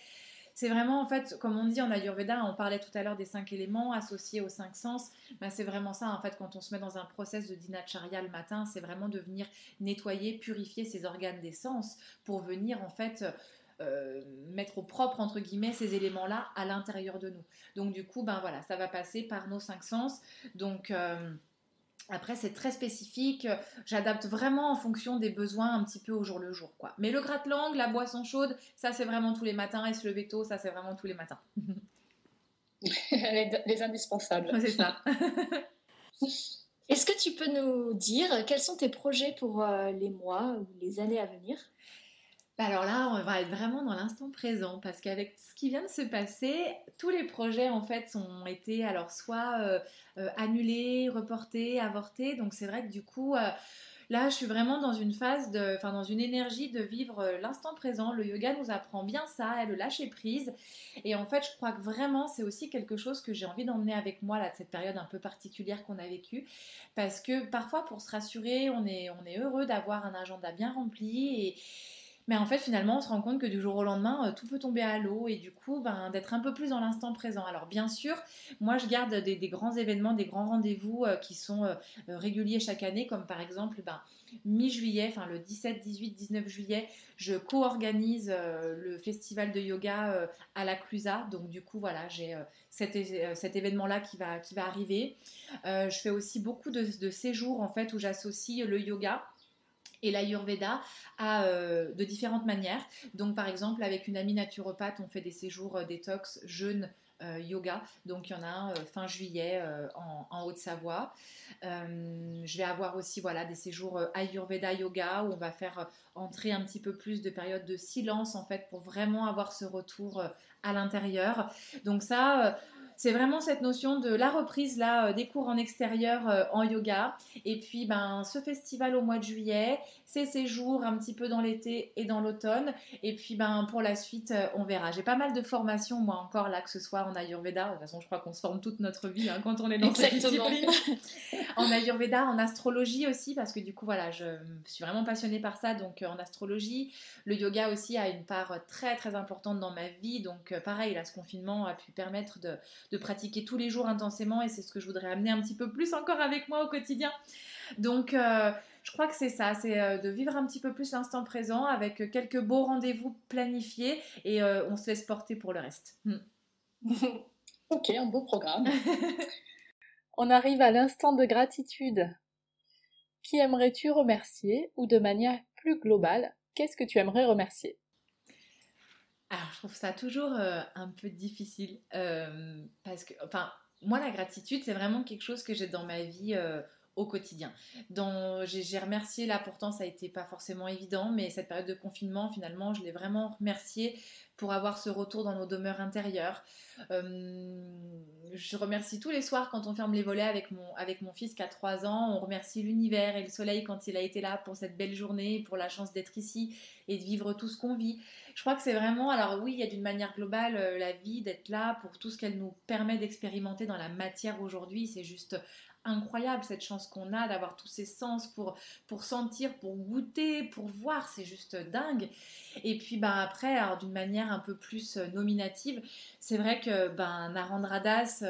C'est vraiment, en fait, comme on dit en Ayurveda, on parlait tout à l'heure des 5 éléments associés aux 5 sens, ben c'est vraiment ça, en fait, quand on se met dans un process de dinacharya le matin, c'est vraiment de venir nettoyer, purifier ses organes des sens pour venir, en fait, mettre au propre, entre guillemets, ces éléments-là à l'intérieur de nous. Donc, du coup, ben voilà, ça va passer par nos 5 sens. Donc, après, c'est très spécifique. J'adapte vraiment en fonction des besoins un petit peu au jour le jour, quoi. Mais le gratte-langue, la boisson chaude, ça, c'est vraiment tous les matins. Et se lever tôt, ça, c'est vraiment tous les matins. Les indispensables. C'est ça. Est-ce que tu peux nous dire quels sont tes projets pour les mois ou les années à venir? Alors là, on va être vraiment dans l'instant présent parce qu'avec ce qui vient de se passer, tous les projets en fait ont été alors soit annulés, reportés, avortés. Donc c'est vrai que du coup, là, je suis vraiment dans une phase dans une énergie de vivre l'instant présent. Le yoga nous apprend bien ça, le lâcher prise. Et en fait, je crois que vraiment, c'est aussi quelque chose que j'ai envie d'emmener avec moi là, de cette période un peu particulière qu'on a vécue. Parce que parfois, pour se rassurer, on est heureux d'avoir un agenda bien rempli mais en fait, finalement, on se rend compte que du jour au lendemain, tout peut tomber à l'eau et du coup, ben, d'être un peu plus dans l'instant présent. Alors, bien sûr, moi, je garde des grands événements, des grands rendez-vous qui sont réguliers chaque année, comme par exemple, ben, mi-juillet, enfin le 17, 18, 19 juillet, je co-organise le festival de yoga à la Clusa. Donc, du coup, voilà, j'ai cet événement-là qui va arriver. Je fais aussi beaucoup de séjours, en fait, où j'associe le yoga et l'Ayurveda de différentes manières. Donc par exemple avec une amie naturopathe, on fait des séjours détox, jeûne, yoga. Donc il y en a un fin juillet en Haute-Savoie. Je vais avoir aussi voilà, des séjours Ayurveda yoga où on va faire entrer un petit peu plus de périodes de silence en fait pour vraiment avoir ce retour à l'intérieur. Donc ça... c'est vraiment cette notion de la reprise là, des cours en extérieur en yoga. Et puis ben, ce festival au mois de juillet, ces séjours un petit peu dans l'été et dans l'automne. Et puis ben, pour la suite, on verra. J'ai pas mal de formations, moi encore, là, que ce soit en Ayurveda. De toute façon, je crois qu'on se forme toute notre vie hein, quand on est dans cette discipline. En Ayurveda, en astrologie aussi, parce que du coup, voilà, je suis vraiment passionnée par ça. Donc en astrologie, le yoga aussi a une part très très importante dans ma vie. Donc pareil, là, ce confinement a pu permettre de pratiquer tous les jours intensément et c'est ce que je voudrais amener un petit peu plus encore avec moi au quotidien. Donc je crois que c'est ça, c'est de vivre un petit peu plus l'instant présent avec quelques beaux rendez-vous planifiés et on se laisse porter pour le reste. Ok, un beau programme. On arrive à l'instant de gratitude. Qui aimerais-tu remercier ou de manière plus globale, qu'est-ce que tu aimerais remercier? Alors, je trouve ça toujours un peu difficile parce que, enfin, moi, la gratitude, c'est vraiment quelque chose que j'ai dans ma vie au quotidien. J'ai remercié, là, pourtant, ça a été pas forcément évident, mais cette période de confinement, finalement, je l'ai vraiment remercié pour avoir ce retour dans nos demeures intérieures. Je remercie tous les soirs quand on ferme les volets avec mon fils qui a 3 ans. On remercie l'univers et le soleil quand il a été là pour cette belle journée, pour la chance d'être ici et de vivre tout ce qu'on vit. Je crois que c'est vraiment, alors oui, il y a d'une manière globale la vie, d'être là pour tout ce qu'elle nous permet d'expérimenter dans la matière aujourd'hui. C'est juste incroyable cette chance qu'on a d'avoir tous ces sens pour sentir, pour goûter, pour voir, c'est juste dingue. Et puis après, alors, d'une manière un peu plus nominative, c'est vrai que Narendradas,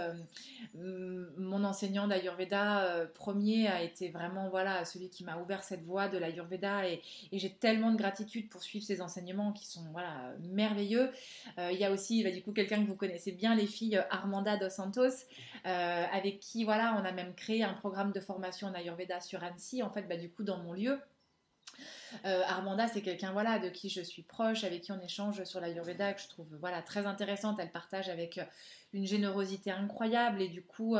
mon enseignant d'Ayurveda premier a été vraiment voilà, celui qui m'a ouvert cette voie de l'Ayurveda et j'ai tellement de gratitude pour suivre ses enseignements qui sont voilà, merveilleux. Il y a aussi du coup quelqu'un que vous connaissez bien, les filles Armanda dos Santos, avec qui voilà, on a même créé créé un programme de formation en Ayurveda sur Annecy, en fait, du coup, dans mon lieu. Armanda, c'est quelqu'un de qui je suis proche, avec qui on échange sur l'Ayurveda, que je trouve très intéressante. Elle partage avec une générosité incroyable et du coup...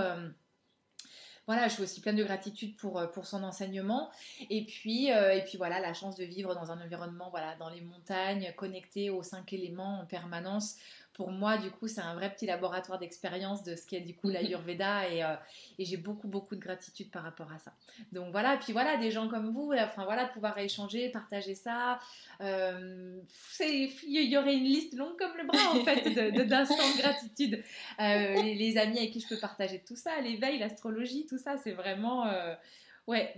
je suis aussi pleine de gratitude pour son enseignement. Et puis la chance de vivre dans un environnement, dans les montagnes, connecté aux 5 éléments en permanence. Pour moi, du coup, c'est un vrai petit laboratoire d'expérience de ce qu'est du coup l'Ayurveda et j'ai beaucoup, beaucoup de gratitude par rapport à ça. Donc voilà, et puis des gens comme vous, de pouvoir échanger, partager ça. Il y aurait une liste longue comme le bras, en fait, d'instants de gratitude. Les amis avec qui je peux partager tout ça, l'éveil, l'astrologie, tout ça, c'est vraiment...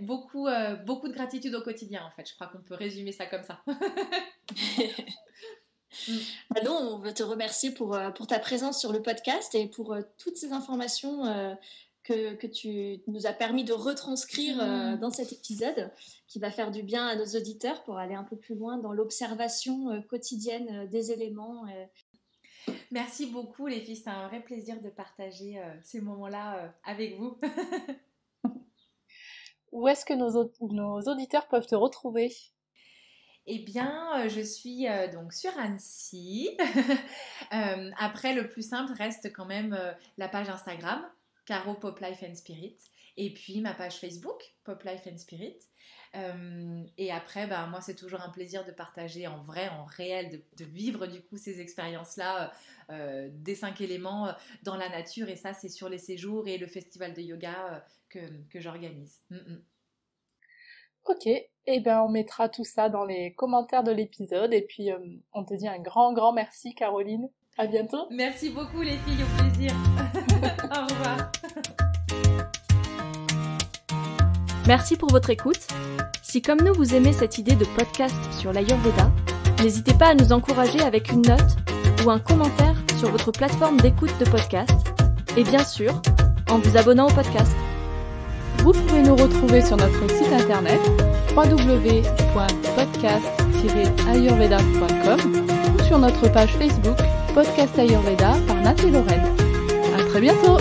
beaucoup de gratitude au quotidien, en fait. Je crois qu'on peut résumer ça comme ça. Nous, on veut te remercier pour ta présence sur le podcast et pour toutes ces informations que tu nous as permis de retranscrire dans cet épisode, qui va faire du bien à nos auditeurs pour aller un peu plus loin dans l'observation quotidienne des éléments. Merci beaucoup les filles, c'est un vrai plaisir de partager ces moments-là avec vous. Où est-ce que nos auditeurs peuvent te retrouver ? Eh bien, je suis donc sur Annecy. Après, le plus simple reste quand même la page Instagram, Caro Pop Life and Spirit, et puis ma page Facebook, Pop Life and Spirit. Et après, moi, c'est toujours un plaisir de partager en vrai, en réel, de vivre du coup ces expériences-là des 5 éléments dans la nature. Et ça, c'est sur les séjours et le festival de yoga que j'organise. Ok, on mettra tout ça dans les commentaires de l'épisode et puis on te dit un grand, grand merci Caroline. À bientôt. Merci beaucoup les filles, au plaisir. Au revoir. Merci pour votre écoute. Si comme nous vous aimez cette idée de podcast sur l'Ayurveda, n'hésitez pas à nous encourager avec une note ou un commentaire sur votre plateforme d'écoute de podcast et bien sûr en vous abonnant au podcast. Vous pouvez nous retrouver sur notre site internet www.podcast-ayurveda.com ou sur notre page Facebook Podcast Ayurveda par Nat et Lorraine. À très bientôt!